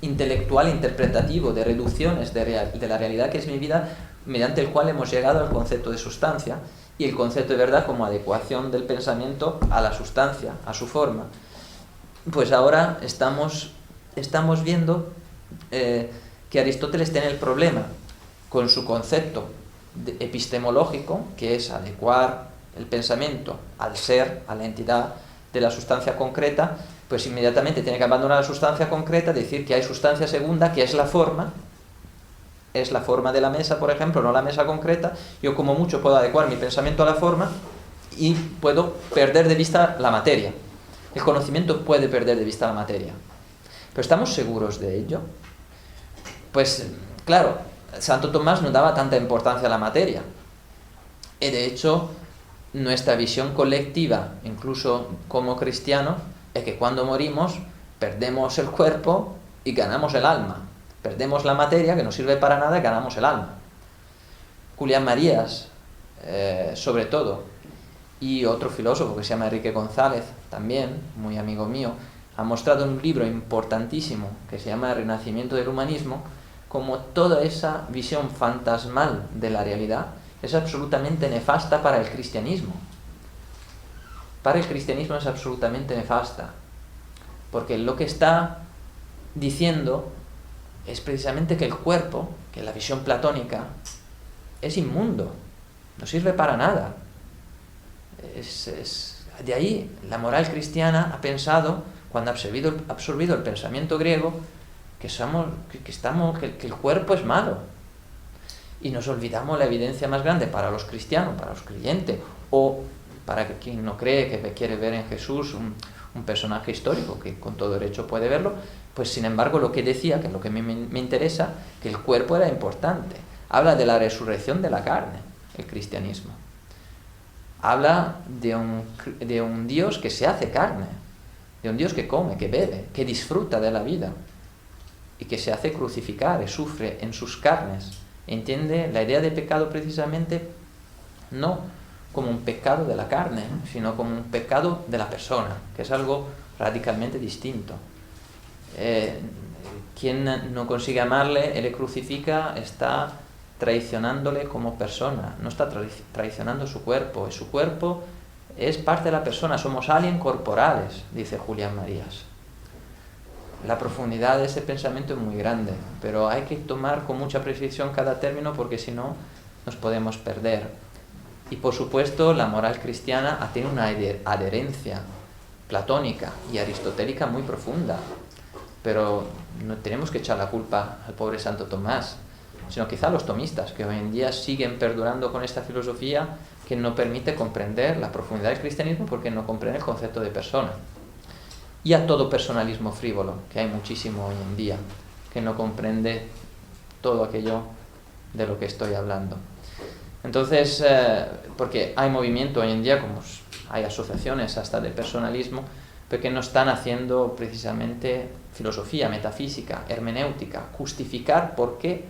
intelectual interpretativo de reducciones de la realidad que es mi vida, mediante el cual hemos llegado al concepto de sustancia y el concepto de verdad como adecuación del pensamiento a la sustancia, a su forma. Pues ahora estamos viendo que Aristóteles tiene el problema con su concepto epistemológico, que es adecuar el pensamiento al ser, a la entidad de la sustancia concreta, pues inmediatamente tiene que abandonar la sustancia concreta, decir que hay sustancia segunda, que es la forma de la mesa, por ejemplo, no la mesa concreta. Yo como mucho puedo adecuar mi pensamiento a la forma y puedo perder de vista la materia. El conocimiento puede perder de vista la materia. ¿Pero estamos seguros de ello? Pues claro, Santo Tomás no daba tanta importancia a la materia. Y de hecho, nuestra visión colectiva, incluso como cristianos, es que cuando morimos perdemos el cuerpo y ganamos el alma. Perdemos la materia, que no sirve para nada, y ganamos el alma. Julián Marías, sobre todo, y otro filósofo que se llama Enrique González, también, muy amigo mío, ha mostrado en un libro importantísimo que se llama El Renacimiento del Humanismo, como toda esa visión fantasmal de la realidad es absolutamente nefasta para el cristianismo. Para el cristianismo es absolutamente nefasta, porque lo que está diciendo es precisamente que el cuerpo, que la visión platónica, es inmundo, no sirve para nada. De ahí la moral cristiana ha pensado, cuando ha absorbido el pensamiento griego, que el cuerpo es malo. Y nos olvidamos la evidencia más grande para los cristianos, para los creyentes, o para quien no cree, que quiere ver en Jesús un personaje histórico, que con todo derecho puede verlo, pues sin embargo lo que decía, que es lo que me interesa, que el cuerpo era importante. Habla de la resurrección de la carne, el cristianismo. Habla de un Dios que se hace carne, de un Dios que come, que bebe, que disfruta de la vida, y que se hace crucificar y sufre en sus carnes. Entiende la idea de pecado precisamente no como un pecado de la carne, sino como un pecado de la persona, que es algo radicalmente distinto. Quien no consigue amarle, él le crucifica, está traicionándole como persona, no está traicionando su cuerpo, y su cuerpo es parte de la persona, somos alien corporales, dice Julián Marías. La profundidad de ese pensamiento es muy grande, pero hay que tomar con mucha precisión cada término porque si no nos podemos perder. Y por supuesto la moral cristiana tiene una adherencia platónica y aristotélica muy profunda, pero no tenemos que echar la culpa al pobre Santo Tomás, sino quizá a los tomistas, que hoy en día siguen perdurando con esta filosofía que no permite comprender la profundidad del cristianismo porque no comprende el concepto de persona. Y a todo personalismo frívolo, que hay muchísimo hoy en día, que no comprende todo aquello de lo que estoy hablando. Entonces, porque hay movimiento hoy en día, como hay asociaciones hasta de personalismo, pero que no están haciendo precisamente filosofía, metafísica, hermenéutica, justificar por qué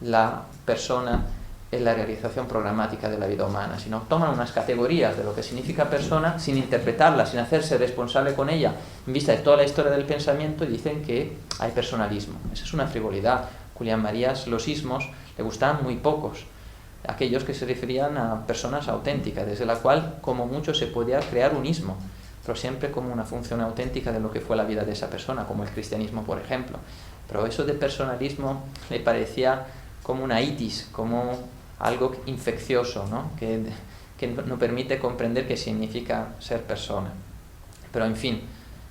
la persona es la realización programática de la vida humana, sino toman unas categorías de lo que significa persona sin interpretarla, sin hacerse responsable con ella en vista de toda la historia del pensamiento, y dicen que hay personalismo. Esa es una frivolidad. Julián Marías, los ismos le gustaban muy pocos, aquellos que se referían a personas auténticas, desde la cual como mucho se podía crear un ismo, pero siempre como una función auténtica de lo que fue la vida de esa persona, como el cristianismo, por ejemplo. Pero eso de personalismo le parecía como una itis, como algo infeccioso, ¿no? que no permite comprender qué significa ser persona. Pero en fin,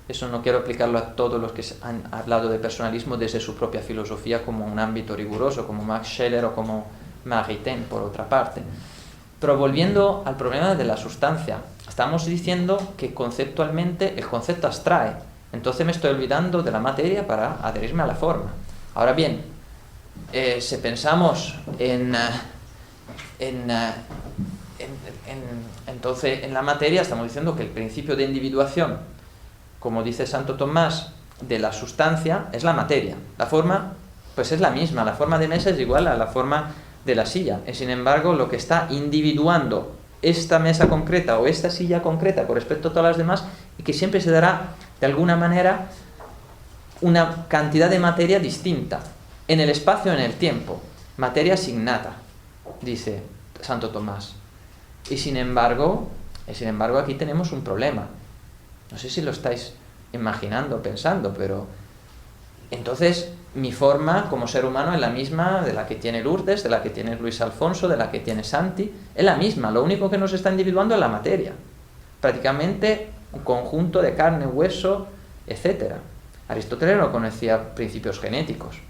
eso no quiero aplicarlo a todos los que han hablado de personalismo desde su propia filosofía como un ámbito riguroso, como Max Scheler o como Maritain, por otra parte. Pero volviendo al problema de la sustancia, estamos diciendo que conceptualmente el concepto abstrae, entonces me estoy olvidando de la materia para adherirme a la forma. Ahora bien, si pensamos entonces en la materia, estamos diciendo que el principio de individuación, como dice Santo Tomás, de la sustancia es la materia. La forma pues es la misma, la forma de mesa es igual a la forma de la silla, y sin embargo lo que está individuando esta mesa concreta o esta silla concreta con respecto a todas las demás, y que siempre se dará de alguna manera una cantidad de materia distinta en el espacio y en el tiempo, materia asignata, dice Santo Tomás. Y sin embargo aquí tenemos un problema. No sé si lo estáis imaginando, pensando, pero entonces mi forma como ser humano es la misma de la que tiene Lourdes, de la que tiene Luis Alfonso, de la que tiene Santi, es la misma, lo único que nos está individuando es la materia, prácticamente un conjunto de carne, hueso, etc. Aristóteles no conocía principios genéticos,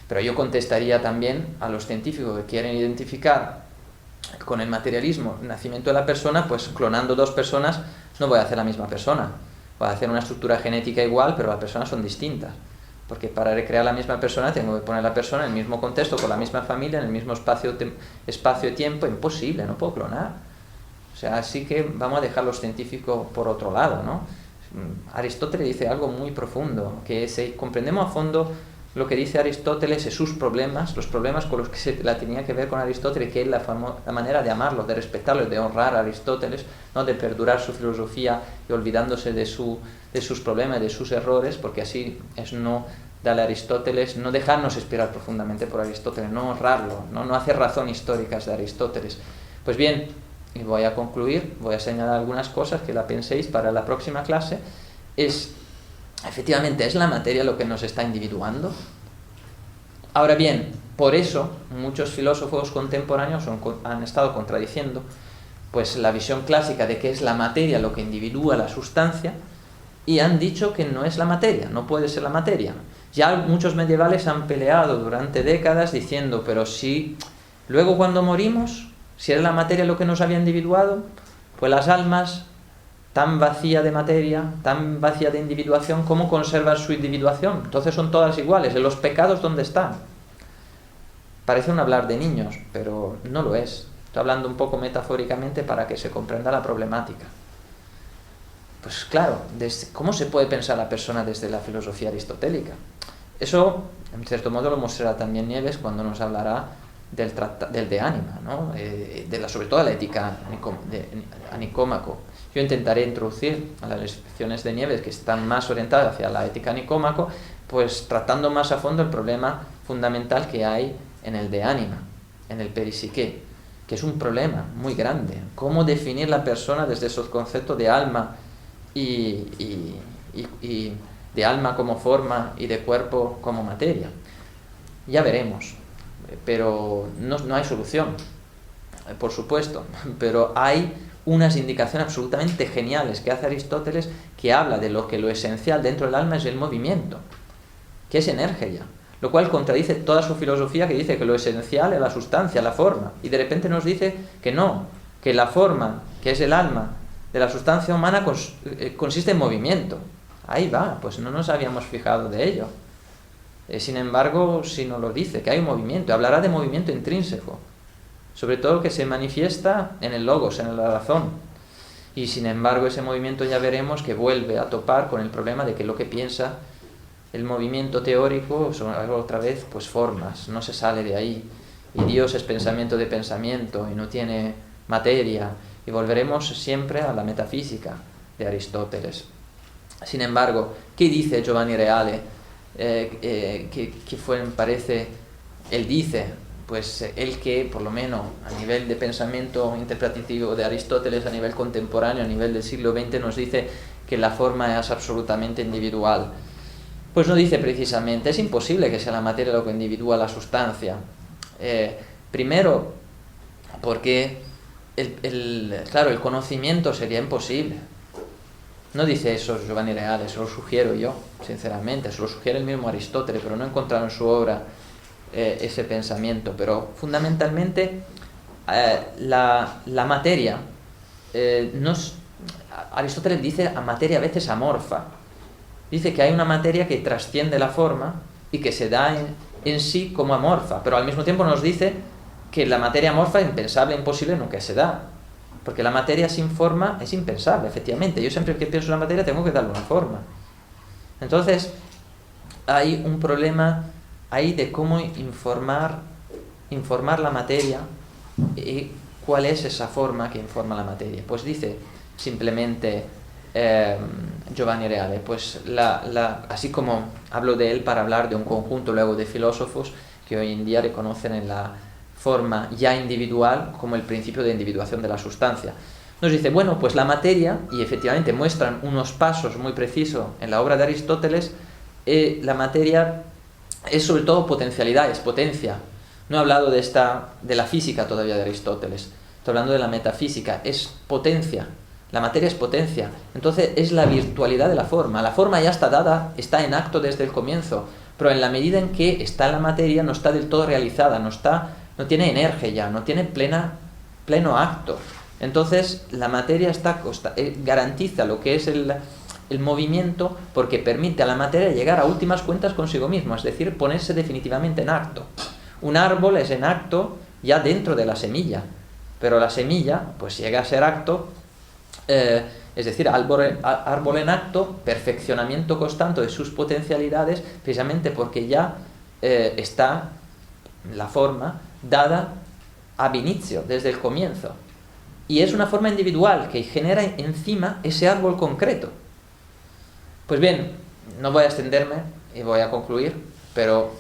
pero yo contestaría también a los científicos que quieren identificar con el materialismo el nacimiento de la persona, pues clonando dos personas no voy a hacer la misma persona, voy a hacer una estructura genética igual, pero las personas son distintas. Porque para recrear la misma persona tengo que poner la persona en el mismo contexto, con la misma familia, en el mismo espacio y tiempo. Imposible, no puedo clonar. O sea, así que vamos a dejar los científicos por otro lado, ¿no? Aristóteles dice algo muy profundo, que si comprendemos a fondo lo que dice Aristóteles y sus problemas, los problemas con los que se la tenía que ver con Aristóteles, que es la manera de amarlo, de respetarlo, de honrar a Aristóteles, no de perdurar su filosofía y olvidándose de sus problemas, de sus errores, porque así es no darle a Aristóteles, no dejarnos inspirar profundamente por Aristóteles, no honrarlo, no hacer razón históricas de Aristóteles. Pues bien, y voy a concluir, voy a señalar algunas cosas que la penséis para la próxima clase. Efectivamente, ¿es la materia lo que nos está individuando? Ahora bien, por eso muchos filósofos contemporáneos han estado contradiciendo pues la visión clásica de que es la materia lo que individúa la sustancia, y han dicho que no es la materia, no puede ser la materia. Ya muchos medievales han peleado durante décadas diciendo, pero si luego cuando morimos, si era la materia lo que nos había individuado, pues las almas tan vacía de materia, tan vacía de individuación, ¿cómo conservan su individuación? Entonces son todas iguales. ¿En los pecados dónde están? Parece un hablar de niños, pero no lo es. Estoy hablando un poco metafóricamente para que se comprenda la problemática. Pues claro, ¿cómo se puede pensar la persona desde la filosofía aristotélica? Eso, en cierto modo, lo mostrará también Nieves cuando nos hablará del de ánima, ¿no? Sobre todo la ética a Nicómaco. Yo intentaré introducir a las lecciones de Nieves, que están más orientadas hacia la ética a Nicómaco, pues tratando más a fondo el problema fundamental que hay en el de ánima, en el peripsique, que es un problema muy grande. ¿Cómo definir la persona desde esos conceptos de alma y de alma como forma y de cuerpo como materia? Ya veremos, pero no hay solución, por supuesto, pero hay unas indicaciones absolutamente geniales que hace Aristóteles, que habla de lo esencial dentro del alma es el movimiento, que es energía, lo cual contradice toda su filosofía, que dice que lo esencial es la sustancia, la forma, y de repente nos dice que no, que la forma, que es el alma de la sustancia humana, consiste en movimiento. Ahí va, pues no nos habíamos fijado de ello. Sin embargo, si nos lo dice, que hay un movimiento, hablará de movimiento intrínseco, sobre todo que se manifiesta en el logos, en la razón. Y sin embargo, ese movimiento ya veremos que vuelve a topar con el problema de que lo que piensa el movimiento teórico son otra vez pues formas, no se sale de ahí. Y Dios es pensamiento de pensamiento y no tiene materia. Y volveremos siempre a la metafísica de Aristóteles. Sin embargo, ¿qué dice Giovanni Reale? Me parece, él dice, pues él que por lo menos a nivel de pensamiento interpretativo de Aristóteles, a nivel contemporáneo, a nivel del siglo XX, nos dice que la forma es absolutamente individual. Pues no dice precisamente, es imposible que sea la materia lo que individúa la sustancia. Primero, porque el conocimiento sería imposible. No dice eso Giovanni Reale, eso lo sugiero yo, sinceramente, eso lo sugiere el mismo Aristóteles, pero no he encontrado en su obra ese pensamiento. Pero fundamentalmente la materia, Aristóteles dice a materia a veces amorfa. Dice que hay una materia que trasciende la forma y que se da en sí como amorfa, pero al mismo tiempo nos dice que la materia amorfa es impensable, imposible, nunca se da. Porque la materia sin forma es impensable, efectivamente. Yo siempre que pienso en la materia tengo que darle una forma. Entonces, hay un problema ahí de cómo informar la materia y cuál es esa forma que informa la materia. Pues dice simplemente Giovanni Reale, pues así como hablo de él para hablar de un conjunto luego de filósofos que hoy en día reconocen en la forma ya individual como el principio de individuación de la sustancia. Nos dice, bueno, pues la materia, y efectivamente muestran unos pasos muy precisos en la obra de Aristóteles, la materia es sobre todo potencialidad, es potencia. No he hablado de la física todavía de Aristóteles, estoy hablando de la metafísica, es potencia, la materia es potencia, entonces es la virtualidad de la forma ya está dada, está en acto desde el comienzo, pero en la medida en que está en la materia no está del todo realizada, no tiene energía, no tiene pleno acto. Entonces la materia garantiza lo que es el movimiento, porque permite a la materia llegar a últimas cuentas consigo mismo, es decir, ponerse definitivamente en acto. Un árbol es en acto ya dentro de la semilla, pero la semilla pues llega a ser acto, es decir, árbol en acto, perfeccionamiento constante de sus potencialidades, precisamente porque ya está la forma dada ab initio, desde el comienzo. Y es una forma individual que genera encima ese árbol concreto. Pues bien, no voy a extenderme y voy a concluir, pero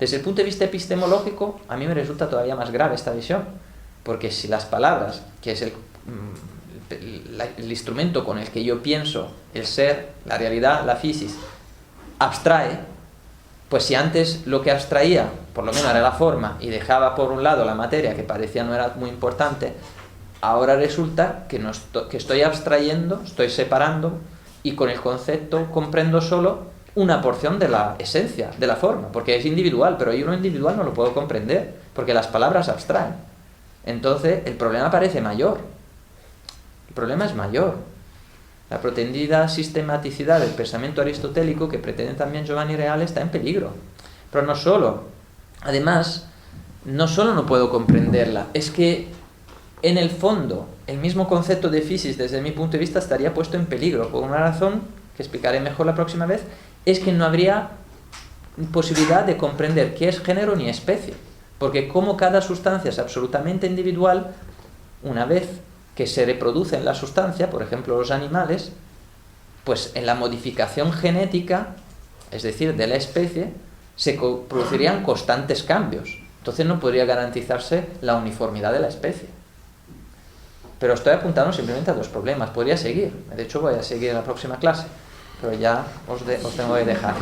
desde el punto de vista epistemológico a mí me resulta todavía más grave esta visión, porque si las palabras, que es el instrumento con el que yo pienso, el ser, la realidad, la physis, abstrae, pues si antes lo que abstraía, por lo menos era la forma, y dejaba por un lado la materia, que parecía no era muy importante, ahora resulta que estoy abstrayendo, estoy separando, y con el concepto comprendo solo una porción de la esencia, de la forma, porque es individual, pero yo lo individual no lo puedo comprender, porque las palabras abstraen. Entonces el problema parece mayor. El problema es mayor. La pretendida sistematicidad del pensamiento aristotélico que pretende también Giovanni Reale está en peligro. Pero no solo. Además, no solo no puedo comprenderla, es que en el fondo el mismo concepto de physis desde mi punto de vista estaría puesto en peligro por una razón que explicaré mejor la próxima vez, es que no habría posibilidad de comprender qué es género ni especie. Porque como cada sustancia es absolutamente individual, una vez que se reproduce en la sustancia, por ejemplo los animales, pues en la modificación genética, es decir, de la especie, se producirían constantes cambios. Entonces no podría garantizarse la uniformidad de la especie. Pero estoy apuntando simplemente a 2 problemas. Podría seguir. De hecho, voy a seguir en la próxima clase. Pero ya os tengo que dejar.